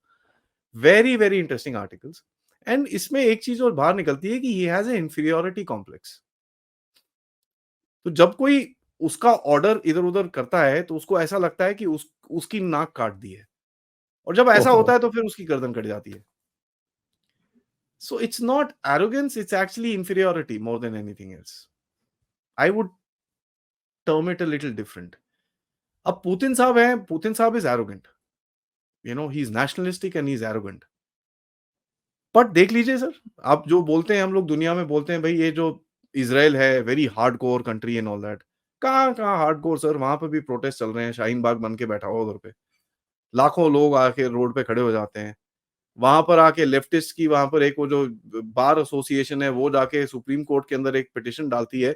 B: very very interesting articles. And इसमें एक चीज और बाहर निकलती है कि he has a inferiority complex. तो जब कोई उसका ऑर्डर इधर उधर करता है तो उसको ऐसा लगता है कि उसकी नाक काट दी है, और जब ऐसा
A: ओहो।
B: होता है तो फिर उसकी गर्दन कट जाती है। So it's not arrogance, it's actually inferiority more than anything else. I would term it a little different. अब पुतिन साहब हैं, पुतिन साहब is arrogant, he is nationalistic and he is arrogant. But देख लीजिए sir, आप जो बोलते हैं, हम लोग दुनिया में बोलते हैं भाई ये जो इजराइल है very hardcore country and all that, कहाँ कहाँ हार्डकोर सर, वहां पे भी प्रोटेस्ट चल रहे हैं, शाहीन बाग बन के बैठा हुआ उधर पे, लाखों लोग आके रोड पे खड़े हो जाते हैं। वहां पर आके लेफ्टिस्ट की, वहां पर एक वो जो बार एसोसिएशन है वो जाके सुप्रीम कोर्ट के अंदर एक पिटिशन डालती है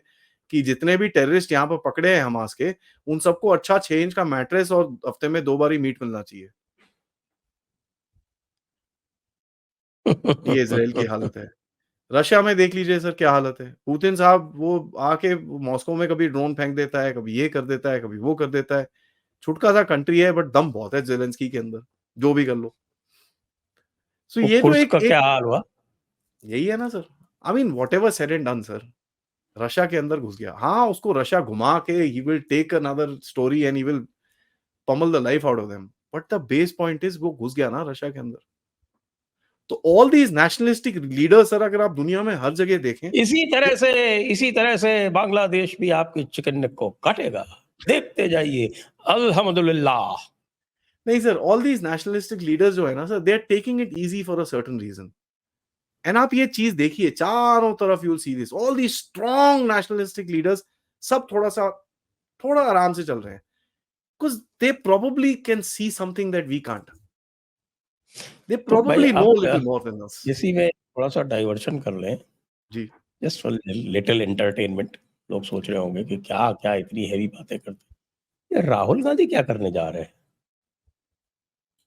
B: कि जितने भी टेररिस्ट यहाँ पर पकड़े हैं हमास के, उन सबको अच्छा 6 इंच का मैट्रेस और हफ्ते में 2 बारी मीट मिलना चाहिए। ये इसराइल की हालत है। रशिया में देख लीजिए सर क्या हालत है। पुतिन साहब वो आके मॉस्को में कभी ड्रोन फेंक देता है, कभी ये कर देता है, कभी वो कर देता है। छोटा-सा कंट्री है बट दम बहुत है ज़ेलेंस्की के अंदर, जो भी कर लो। सो
A: वो
B: ये जो
A: कुर्स्क
B: एक
A: का
B: एक
A: क्या हाल हुआ?
B: यही है ना sir. I mean whatever said and done sir, Russia के अंदर घुस गया। हाँ, उसको रशिया घुमा के he will take another story and he will pummel the life out of them. But the base point is वो घुस गया ना रशिया के अंदर। तो all these nationalistic leaders sir अगर आप दुनिया में हर जगह देखें
A: इसी तरह से बांग्लादेश भी आपके चिकन नेक को काटेगा। देखते जाइए। अल्हम्दुलिल्लाह।
B: नहीं sir, all these nationalistic leaders जो है ना sir, they are taking it easy for a certain reason. And आप ये चीज़ देखिए चारों तरफ you will see this, all these strong nationalistic leaders सब थोड़ा आराम से चल रहे हैं। 'Cause they probably can see something that we can't. They
A: तो भाई
B: probably know
A: आप
B: a little more than us.
A: इसी में थोड़ा-सा डाइवर्शन कर लें।
B: जी।
A: Just for little entertainment. लोग सोच रहे होंगे कि क्या-क्या इतनी हेवी बातें करते हैं। ये राहुल गांधी क्या करने जा रहे हैं?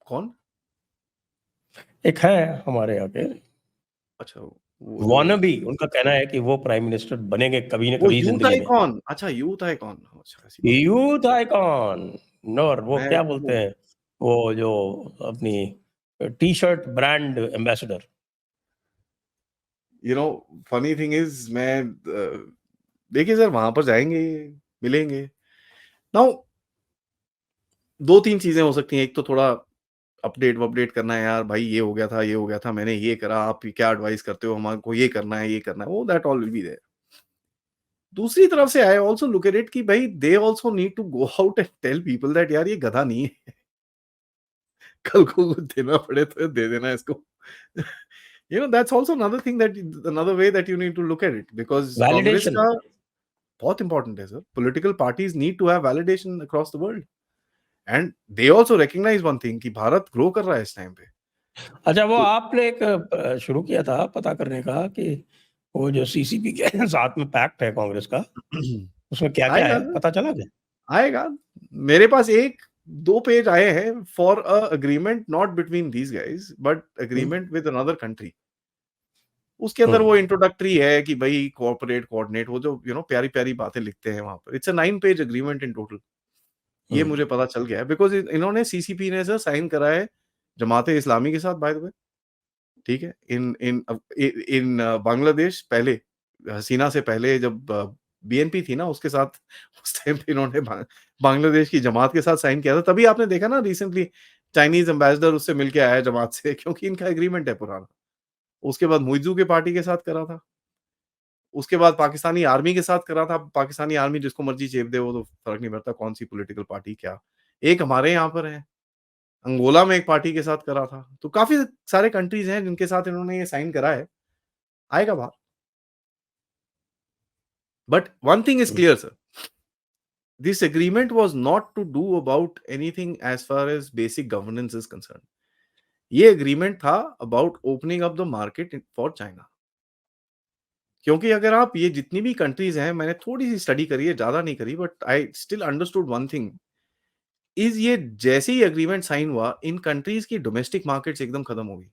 B: कौन?
A: एक है हमारे यहाँ के
B: अच्छा वो जो
A: वॉनबी, उनका कहना है कि वो प्राइम मिनिस्टर बनेंगे कभी न
B: वो
A: कभी
B: यूथ
A: ज़िंदगी में।
B: आइकॉन, अच्छा यूथ आइकॉन, अच्छा ऐसी बात है।
A: Youth icon. और वो
B: मैं
A: क्या
B: तो
A: बोलते हैं, वो जो अपनी t-shirt brand ambassador.
B: You know funny thing is मैं देखिए सर वहाँ पर जाएँगे, मिलेंगे। नाउ 2-3 चीज़ें हो सकती हैं। एक तो थोड़ा अपडेट-वपडेट करना है यार भाई ये हो गया था, मैंने ये करा, आप क्या एडवाइस करते हो हमारे को ये करना है, वो that all will be there. दूसरी तरफ से I also look at it कि भाई they also need to go out and tell people that यार ये गधा नहीं है। कल को कुछ देना पड़े तो दे देना इसको। You know that's also another thing that another way that you need to look at it because Congress
A: validation.
B: का बहुत इंपॉर्टेंट है sir. Political parties need to have validation across the world and they also recognise one thing कि Bharat grow कर रहा है इस time पे।
A: अच्छा, वो
B: तो
A: आपने एक शुरू किया था पता करने का कि वो जो सीसीपी के साथ में पैक्ट है कांग्रेस का, उसमें क्या-क्या
B: आएगा
A: है,
B: सर,
A: पता चला क्या?
B: आएगा। मेरे पास 1-2 पेज आए हैं for a agreement not between these guys but
A: hmm,
B: agreement with another country. उसके अंदर वो
A: हुँ,
B: इंट्रोडक्टरी है कि भाई कोऑपरेट, कोऑर्डिनेट वो जो प्यारी-प्यारी बातें लिखते हैं वहाँ पर। It's a 9 page agreement in total. ये
A: हुँ,
B: मुझे पता चल गया है बिकॉज़ इन्होंने सीसीपी ने सर साइन करा है जमात-ए-इस्लामी के साथ बाय द वे, ठीक है? इन बांग्लादेश पहले हसीना से पहले जब बीएनपी थी ना उसके साथ उस टाइम पे इन्होंने बांग्लादेश की जमात के साथ साइन किया था। तभी आपने देखा ना रिसेंटली चाइनीज़ एम्बेसडर उससे मिल के आया है जमात से क्योंकि इनका एग्रीमेंट है पुराना। उसके बाद मुइज़्ज़ू के पार्टी के साथ करा था। उसके बाद पाकिस्तानी आर्मी के साथ करा था। पाकिस्तानी आर्मी जिसको मर्ज़ी चेप दे वो तो फ़र्क नहीं पड़ता कौन-सी पॉलिटिकल पार्टी क्या। एक हमारे यहाँ पर है, अंगोला में एक पार्टी के साथ करा था। तो काफ़ी सारे कंट्रीज़ हैं जिनके साथ इन्होंने ये साइन करा है। आएगा बाहर। बट वन थिंग इज़
A: हुँ।
B: Clear sir, this agreement was not to do about anything as far as basic governance is concerned. ये एग्रीमेंट था about opening up the market for China. क्योंकि अगर आप ये जितनी भी कंट्रीज़ हैं, मैंने थोड़ी-सी स्टडी करी है, ज़्यादा नहीं करी but I still understood one thing is ये जैसे ही एग्रीमेंट साइन हुआ, इन कंट्रीज़ की डोमेस्टिक मार्केट्स एकदम खत्म हो गई।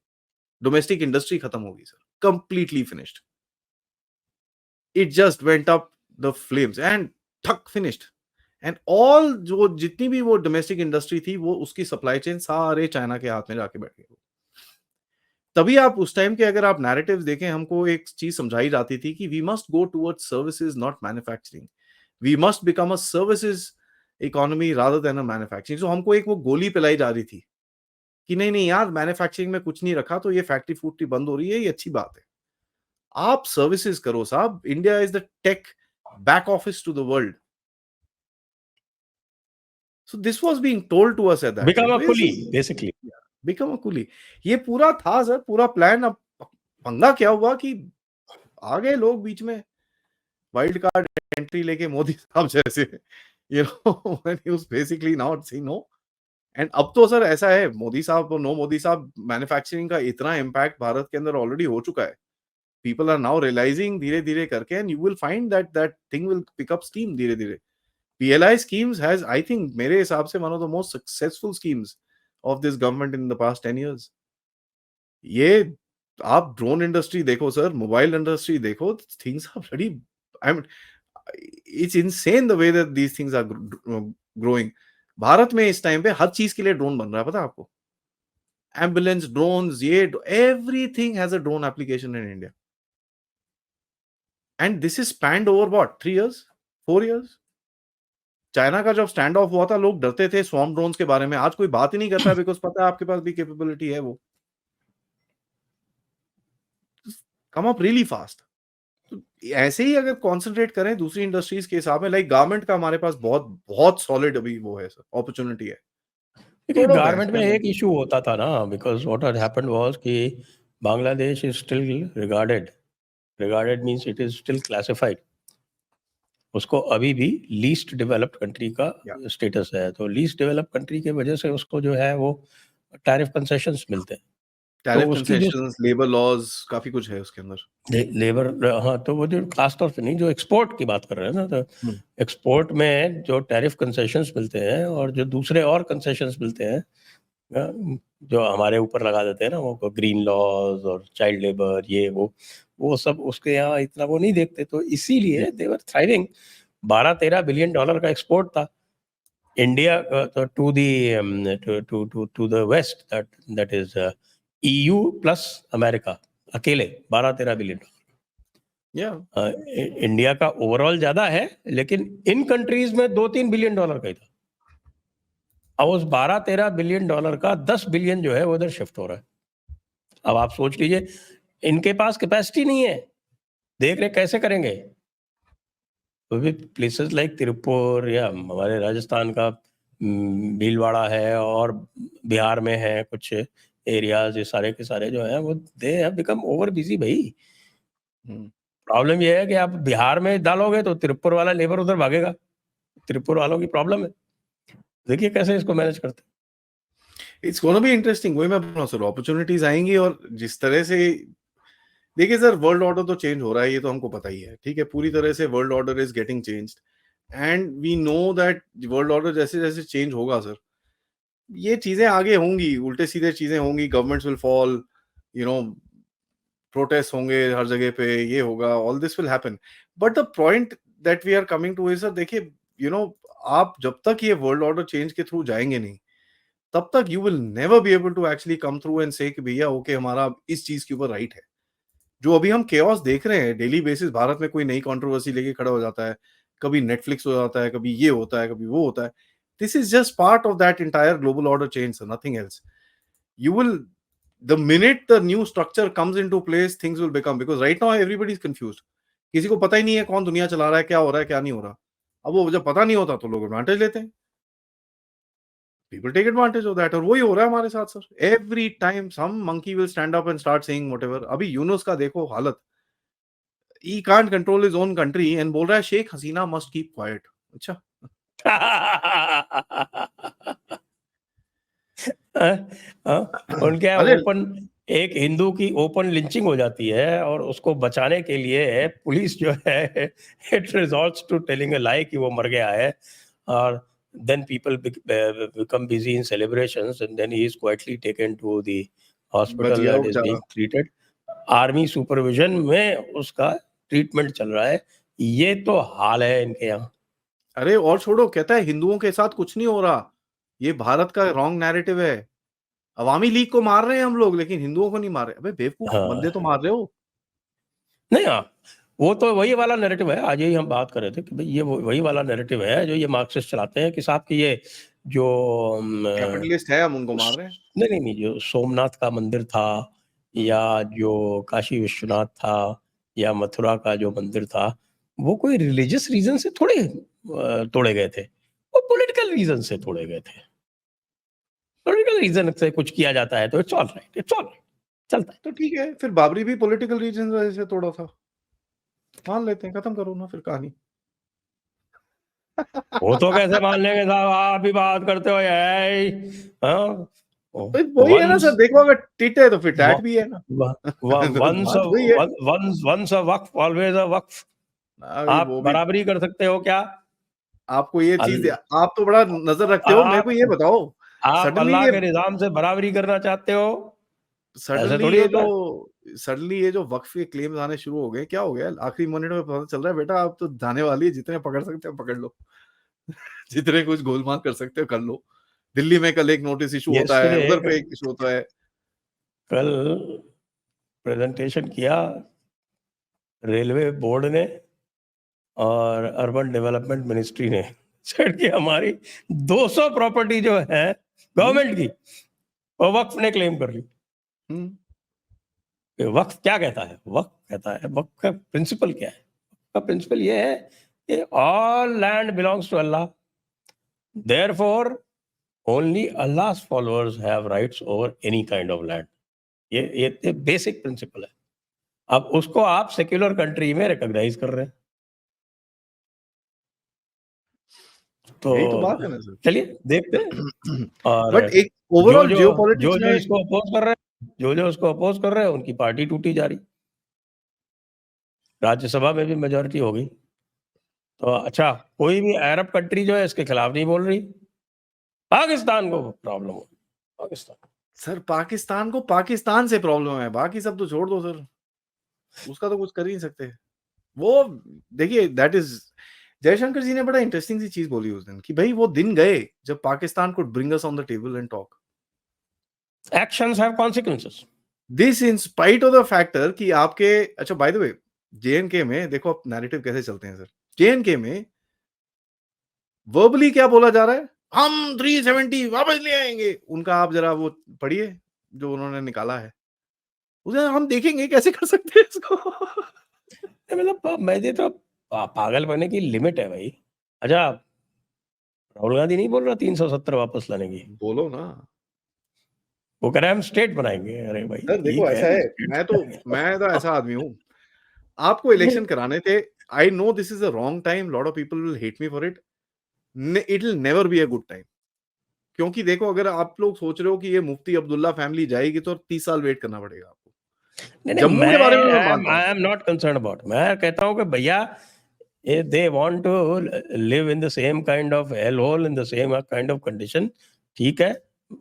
B: डोमेस्टिक इंडस्ट्री खत्म हो गई sir, completely finished. It just went up the flames and ठक फिनिश्ड एंड ऑल जो जितनी भी वो डोमेस्टिक इंडस्ट्री थी, वो उसकी सप्लाई चेन सारे चाइना के हाथ में जाके बैठ गए। तभी आप उस टाइम के अगर आप नैरेटिव्स देखें, हमको एक चीज़ समझाई जाती थी कि we must go towards services not manufacturing. We must become a services economy rather than a manufacturing. So हमको एक वो गोली पिलाई जा रही थी कि नहीं यार मैन्युफैक्चरिंग में कुछ नहीं रखा तो ये फैक्ट्री-फूक्ट्री बंद हो रही है, ये अच्छी बात है। आप सर्विसेज़ करो साहब, India is the tech back office to the world. So this was being told to us at that time.
A: Become a
B: तो दिस
A: coolie
B: is
A: basically.
B: Become a coolie. ये पूरा था सर, पूरा प्लान। अब पंगा क्या हुआ कि आ गए लोग बीच में, वाइल्ड कार्ड एंट्री लेके मोदी साहब जैसे, when he was basically not saying no. And अब तो सर ऐसा है, मोदी साहब नो मोदी साहब, मैन्युफैक्चरिंग का इतना इम्पैक्ट भारत के अंदर ऑलरेडी हो चुका है। पीपल आर नाउ रियलाइजिंग धीरे-धीरे करके and you will find that that thing will pick up steam धीरे-धीरे। PLI schemes has I think मेरे हिसाब से one of the most successful schemes of this government in the past 10 years। ये आप drone industry देखो sir, mobile industry देखो, things are bloody, I mean it's insane the way that these things are growing. Bharat में इस time पे हर चीज के लिए ड्रोन बन रहा है, पता है आपको? एम्बुलेंस, ड्रोन्स, ये everything has a drone application in India. And this is spend over what 3 years, 4 years. China का जब स्टैंड ऑफ हुआ था, लोग डरते थे स्वॉर्म ड्रोन्स के बारे में। आज कोई बात ही नहीं करता है, बिकॉज़ पता है आपके पास भी कैपेबिलिटी है वो। Come up really fast. तो ऐसे ही अगर कंसंट्रेट करें दूसरी इंडस्ट्रीज के हिसाब में, लाइक गारमेंट का हमारे पास बहुत बहुत सॉलिड अभी वो है सर, अपॉर्चुनिटी है।
A: देखिए
B: तोड़ो भैंस
A: गारमेंट में
B: क्या
A: एक
B: बोलते
A: इशू होता था ना, because what had happened was कि Bangladesh is still regarded, regarded means it is still classified, उसको अभी भी लीस्ट डेवलप्ड कंट्री का
B: या
A: स्टेटस है। तो लीस्ट डेवलप्ड कंट्री की वजह से उसको जो है वो टैरिफ कंसेशंस मिलते हैं। तो
B: टैरिफ
A: उसकी जो
B: कंसेशंस, लेबर लॉज, काफी कुछ है उसके अंदर।
A: लेबर, हाँ, तो वो जो खास तौर से नहीं, जो एक्सपोर्ट की बात कर रहे हैं ना, तो
B: हम्म,
A: एक्सपोर्ट में जो टैरिफ कंसेशंस मिलते हैं और जो दूसरे और कंसेशंस मिलते हैं, जो हमारे ऊपर लगा देते हैं ना, वो ग्रीन लॉज और चाइल्ड लेबर, ये वो सब उसके यहाँ इतना वो नहीं देखते, तो
B: जी,
A: इसीलिए they were thriving. 12-13 billion dollar का एक्सपोर्ट था India to the to to to the west, that is EU plus America, अकेले 12-13 बिलियन।
B: या
A: इंडिया का ओवरऑल ज्यादा है, लेकिन इन कंट्रीज में 2-3 बिलियन डॉलर का ही था। अब उस 12-13 बिलियन डॉलर का 10 बिलियन जो है वो उधर शिफ्ट हो रहा है। अब आप सोच लीजिए, इनके पास कैपेसिटी नहीं है, देख रहे कैसे करेंगे। तो प्लेसेस लाइक तिरुपुर या हमारे राजस्थान का भीलवाड़ा है, और बिहार में है कुछ एरियाज, ये सारे के सारे जो हैं वो they have become over busy भाई। प्रॉब्लम ये है कि आप बिहार में डालोगे तो तिरुपुर वाला लेबर उधर भागेगा, तिरुपुर वालों की प्रॉब्लम है। देखिए कैसे इसको मैनेज करते हैं।
B: It's gonna be interesting. वही मैं बोल रहा हूँ सर, अपॉर्चुनिटीज आएंगी। और जिस तरह से देखिए सर, वर्ल्ड ऑर्डर तो चेंज हो रहा है, ये तो हमको पता ही है, ठीक है, पूरी तरह से world order is getting changed. And we know that world order जैसे जैसे चेंज होगा सर, ये चीजें आगे होंगी, उल्टे सीधे चीजें होंगी, governments will fall, you know, protest होंगे हर जगह पे, ये होगा, all this will happen. But the point that we are coming to is sir, देखिए, यू नो, आप जब तक ये वर्ल्ड ऑर्डर चेंज के थ्रू जाएंगे नहीं, तब तक you will never be able to actually come through and say कि भैया ओके, हमारा इस चीज के ऊपर राइट है। जो अभी हम केओस देख रहे हैं डेली बेसिस, भारत में कोई नई कंट्रोवर्सी लेके खड़ा हो जाता है, कभी नेटफ्लिक्स हो जाता है, कभी ये होता है, कभी वो होता है। This is just part of that entire global order change, nothing else. You will, the minute the new structure comes into place, things will become, because right now everybody is confused. किसी को पता ही नहीं है कौन दुनिया चला रहा है, क्या हो रहा है, क्या नहीं हो रहा। अब वो जब पता नहीं होता तो लोग एडवांटेज लेते हैं, people take advantage of that। और वही हो रहा है हमारे साथ sir, every time some monkey will stand up and start saying whatever। अभी यूनुस का देखो हालत, he can't control his own country and बोल रहा है Sheikh Hasina must keep quiet। अच्छा,
A: उनके यहाँ
B: अरे
A: ओपन, एक हिंदू की ओपन लिंचिंग हो जाती है और उसको बचाने के लिए पुलिस जो है it resorts to telling a lie कि वो मर गया है, और then people become busy in celebrations and then he is quietly taken to the
B: बच
A: hospital
B: गया वो
A: and is
B: बेचारा।
A: being treated। आर्मी सुपरविजन में उसका ट्रीटमेंट चल रहा है। ये तो हाल है इनके यहाँ।
B: अरे और छोड़ो, कहता है हिंदुओं के साथ कुछ नहीं हो रहा, ये भारत का रॉन्ग नैरेटिव है। अवामी लीग को मार रहे हैं हम लोग, लेकिन हिंदुओं को नहीं मार रहे। अबे बेवकूफ
A: हाँ,
B: बंदे, तो मार रहे हो।
A: नहीं, हाँ, वो तो वही वाला नैरेटिव है। आज यही हम बात कर रहे थे कि भाई ये वही वाला नैरेटिव है जो ये मार्क्सिस्ट चलाते हैं कि साहब कि ये जो
B: कैपिटलिस्ट है, हम उनको मार रहे हैं।
A: नहीं नहीं नहीं, जो सोमनाथ का मंदिर था, या जो काशी विश्वनाथ था, या मथुरा का जो मंदिर था, वो कोई रिलीजियस रीजन से थोड़े तोड़े गए थे, वो पॉलिटिकल रीजन से तोड़े गए थे। पॉलिटिकल रीजन से कुछ किया जाता है तो it's all right, it's all right, चलता है।
B: तो ठीक है, फिर बाबरी भी पॉलिटिकल रीजन वजह से तोड़ा था, मान लेते हैं, खत्म करो ना फिर कहानी।
A: वो तो कैसे मान लेंगे साहब, आप भी बात करते हो ये, हाँ,
B: वही है ना
A: वंस
B: सर, देखो अगर टिट है तो फिर टैट भी है ना।
A: वंस
B: बात वही है।
A: Once once a waqf always a waqf.
B: अभी
A: आप
B: वो भी,
A: बराबरी कर सकते हो क्या?
B: आपको ये
A: अल,
B: चीज, आप तो बड़ा नजर रखते हो, मेरे को
A: आप
B: ये बताओ,
A: आप
B: सडनली
A: अल्लाह
B: ये,
A: के निजाम से बराबरी करना चाहते हो? ऐसा थोड़ी होता है।
B: सडनली ये जो वक्फ के क्लेम्स आने शुरू हो गए, क्या हो गया? आखिरी मिनट में पता चल रहा है बेटा अब तो जाने वाली है, जितने पकड़ सकते हो पकड़ लो। जितने कुछ गोलमाल कर सकते हो कर लो। दिल्ली में कल एक नोटिस इशू होता है,
A: यस्टरडे
B: उधर पे एक इशू होता है।
A: कल प्रेजेंटेशन किया रेलवे बोर्ड ने और अर्बन डेवलपमेंट मिनिस्ट्री ने, सेड कि हमारी 200 प्रॉपर्टी जो है
B: हुँ,
A: गवर्नमेंट की, वो वक्फ ने क्लेम कर ली।
B: हुँ।
A: वक्फ क्या कहता है? वक्फ कहता है, वक्फ का प्रिंसिपल क्या है? का प्रिंसिपल ये है कि all land belongs to Allah, therefore only Allah's followers have rights over any kind of land. ये बेसिक प्रिंसिपल है। अब उसको आप सेक्युलर कंट्री में रिकॉग्नाइज कर रहे हैं,
B: यही तो
A: तो
B: बात है ना सर।
A: चलिए देखते हैं। और
B: बट एक
A: जो
B: ओवरऑल
A: जो
B: जियोपॉलिटिक्स
A: जो जो
B: में
A: इसको अपोज कर रहे हैं, जो इसको अपोज कर रहे हैं, उनकी पार्टी टूटी जा रही। राज्यसभा में भी मेजोरिटी हो गई। तो अच्छा, कोई भी अरब कंट्री जो है इसके खिलाफ नहीं बोल रही। पाकिस्तान को प्रॉब्लम हो, पाकिस्तान।
B: सर पाकिस्तान को पाकिस्तान से प्रॉब्लम है, बाकी सब तो छोड़ दो सर। उसका तो कुछ कर ही नहीं सकते। वो देखिए दैट इज़ जयशंकर जी ने बड़ा इंटरेस्टिंग सी चीज़ बोली उस दिन कि भई वो दिन गए जब Pakistan could bring us on the table and talk.
A: Actions have consequences.
B: This in spite of the factor कि आपके अच्छा बाय द वे जे-एन-के में देखो अब नैरेटिव कैसे चलते हैं सर। जे-एन-के में वर्बली क्या बोला जा रहा है? हम 370 वापस ले आएँगे। उनका आप ज़रा वो पढ़िए जो उन्होंने निकाला है। उसे हम देखेंगे कैसे कर सकते हैं इसको।
A: मतलब मैं तो पागल बनने की लिमिट है भाई। अच्छा, राहुल गांधी नहीं बोल रहा 370 वापस लाने की,
B: बोलो ना।
A: वो कह रहे हैं हम स्टेट बनाएंगे। अरे भाई
B: सर देखो
A: ठीक
B: ऐसा
A: है,
B: है,
A: स्टेट
B: मैं तो ऐसा आदमी हूँ, आपको इलेक्शन कराने थे, I know this is a wrong time, lot of people will hate me for it, it will never be a good time. क्योंकि देखो अगर आप लोग सोच रहे हो कि ये मुफ्ती अब्दुल्ला फैमिली जाएगी तो 30 साल वेट करना पड़ेगा आपको।
A: नहीं नहीं,
B: जम्मू के बारे में मैं मानता हूँ।
A: I am not concern about. मैं कहता हूँ कि भैया they want to live in the same kind of hell hole, in the same kind of condition. ठीक है,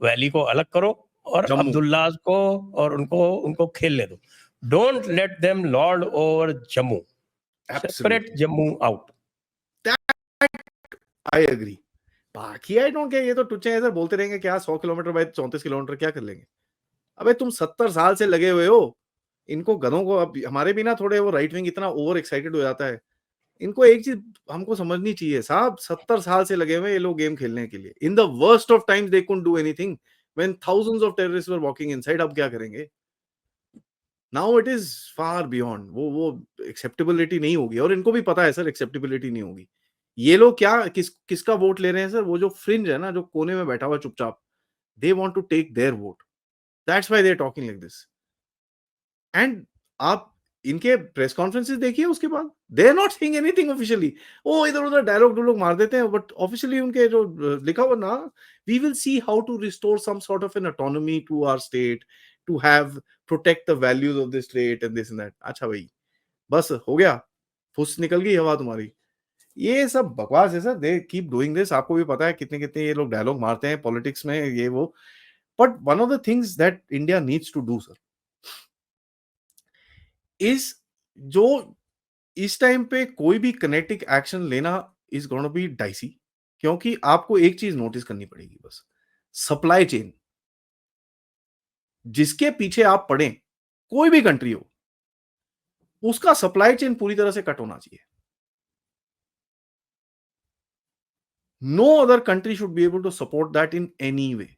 A: वैली को अलग करो और
B: जम्मू,
A: अब्दुल्लाज को और उनको उनको खेलने दो। Don't let them lord over Jammu, separate
B: absolutely,
A: Jammu out.
B: That I agree. बाकी आई डोंट केयर, ये तो टुच्चे हैं सर, बोलते रहेंगे क्या 100 किलोमीटर बाय 34 किलोमीटर क्या कर लेंगे? अबे तुम 70 साल से लगे हुए हो। इनको गधों को अब हमारे भी ना थोड़े वो राइट विंग इतना ओवर एक्साइटेड हो जाता है। इनको एक चीज़ हमको समझनी चाहिए साहब 70 साल से लगे हुए हैं ये लोग गेम खेलने के लिए। In the worst of times they couldn't do anything when thousands of terrorists were walking inside, अब क्या करेंगे? Now it is far beyond वो एक्सेप्टेबिलिटी नहीं होगी और इनको भी पता है सर एक्सेप्टेबिलिटी नहीं होगी। ये लोग क्या किसका वोट ले रहे हैं सर? वो जो फ्रिंज है ना, जो कोने में बैठा हुआ है चुपचाप, they want to take their vote. That's why they are talking like this. And आप इनके प्रेस कॉन्फ्रेंसेस देखिए उसके बाद, they are not saying anything officially. वो इधर-उधर डायलॉग मार देते हैं बट ऑफिशियली उनके जो लिखा हुआ ना, we will see how to restore some sort of an autonomy to our state, to have protect the values of the state and this and that. अच्छा भाई, बस हो गया, फुस निकल गई हवा तुम्हारी। ये सब बकवास है sir, they keep doing this. आपको भी पता है कितने-कितने ये लोग डायलॉग मारते हैं पॉलिटिक्स में ये वो। But one of the things that India needs to do sir is जो इस टाइम पे कोई भी किनेटिक एक्शन लेना इज गोना बी डाइसी, क्योंकि आपको एक चीज नोटिस करनी पड़ेगी बस, सप्लाई चेन जिसके पीछे आप पड़े, कोई भी कंट्री हो, उसका सप्लाई चेन पूरी तरह से कट होना चाहिए। No other country should be able to support that in any way.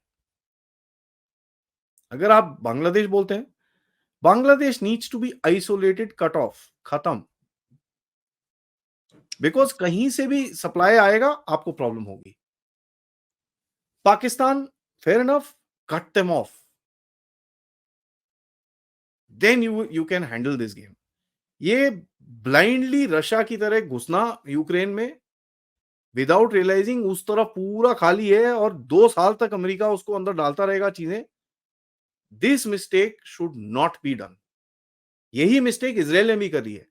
B: अगर आप बांग्लादेश बोलते हैं, Bangladesh needs to be isolated, cut off, खत्म। बिकॉज कहीं से भी सप्लाई आएगा आपको प्रॉब्लम होगी। Pakistan, fair enough, cut them off, then you can handle this game. ये ब्लाइंडली रशिया की तरह घुसना यूक्रेन में विदाउट रियलाइजिंग उस तरफ पूरा खाली है और 2 साल तक अमेरिका उसको अंदर डालता रहेगा चीजें। This mistake should not be done. यही मिस्टेक इसराइल ने भी करी है।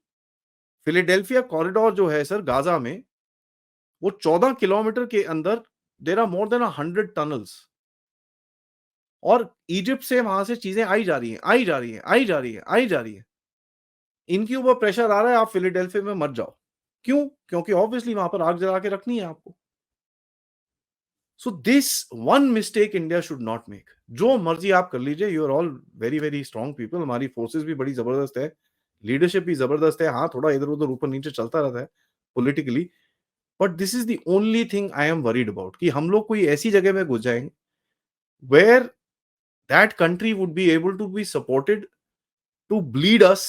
B: फिलाडेल्फिया कॉरिडोर जो है सर गाजा में, वो 14 किलोमीटर के अंदर there are more than 100 tunnels और इजिप्ट से वहां से चीजें आई जा रही हैं, आई जा रही हैं, आई जा रही हैं, आई जा रही हैं। इनके ऊपर प्रेशर आ रहा है, आप फिलाडेल्फिया में मत जाओ। क्यों? क्योंकि ऑब्वियसली वहां पर आग जला के रखनी है आपको। So this one mistake India should not make. जो मर्जी आप कर लीजिए, you are all very very strong people, हमारी फोर्सेस भी बड़ी जबरदस्त है, लीडरशिप भी जबरदस्त है। हाँ, थोड़ा इधर उधर ऊपर नीचे चलता रहता है politically, but this is the only thing I am worried about, कि हम लोग कोई ऐसी जगह में घुस जाएंगे where that country would be able to be supported to bleed us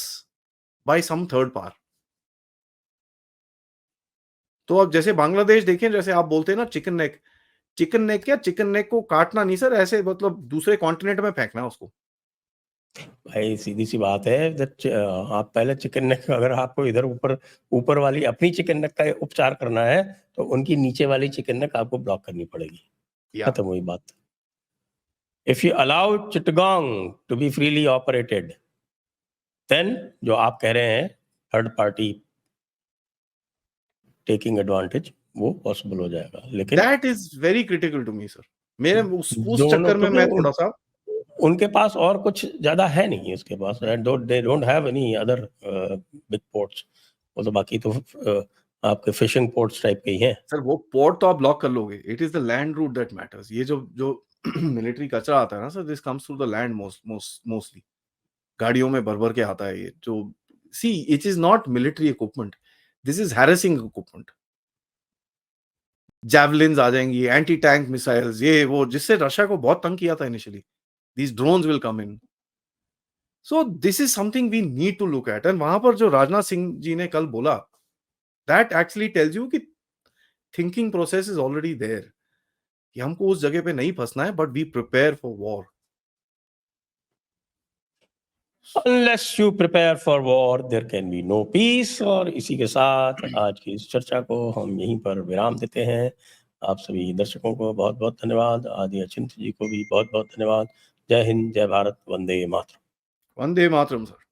B: by some third power. तो अब जैसे बांग्लादेश देखें, जैसे आप बोलते हैं ना चिकन नेक, चिकन नेक क्या, चिकन नेक को काटना नहीं सर, ऐसे मतलब दूसरे कॉन्टिनेंट में फेंकना उसको।
A: भाई सीधी सी बात है, आप पहले चिकन नेक, अगर आपको इधर ऊपर ऊपर वाली अपनी चिकन नेक का उपचार करना है तो उनकी नीचे वाली चिकन नेक आपको ब्लॉक करनी पड़ेगी।
B: या
A: खत्म हुई बात। If you allow Chittagong to be freely operated, then जो आप कह रहे हैं थर्ड पार्टी टेकिंग एडवांटेज, वो पॉसिबल हो जाएगा। लेकिन
B: that is very critical to me sir. मेरे उस
A: दोनों
B: चक्कर में
A: क्योंकि
B: मैं थोड़ा सा,
A: उनके पास और कुछ ज्यादा है नहीं उसके पास, they don't have any other big ports. वो तो बाकी तो आपके फिशिंग पोर्ट्स टाइप के ही हैं।
B: सर वो पोर्ट तो आप ब्लॉक कर लोगे, it is the land route that matters. ये जो जो मिलिट्री कचरा आता है ना sir, this comes through the land mostly, गाड़ियों में भर भर के आता है ये जो। See, it is not military equipment, this is harassing equipment. Javelins आ जाएंगी, एंटी टैंक मिसाइल्स, ये वो, जिससे रशिया को बहुत तंग किया था initially. These drones will come in. So this is something we need to look at. And वहां पर जो राजनाथ सिंह जी ने कल बोला, दैट एक्चुअली टेल्स यू कि thinking process is already there, कि हमको उस जगह पे नहीं फंसना है, but we prepare for war.
A: Unless you prepare for war, there can be no peace। और इसी के साथ आज की इस चर्चा को हम यहीं पर विराम देते हैं। आप सभी दर्शकों को बहुत बहुत धन्यवाद। आदि अचिंत जी को भी बहुत बहुत धन्यवाद। जय हिंद, जय भारत, वंदे मातरम।
B: वंदे मातरम सर।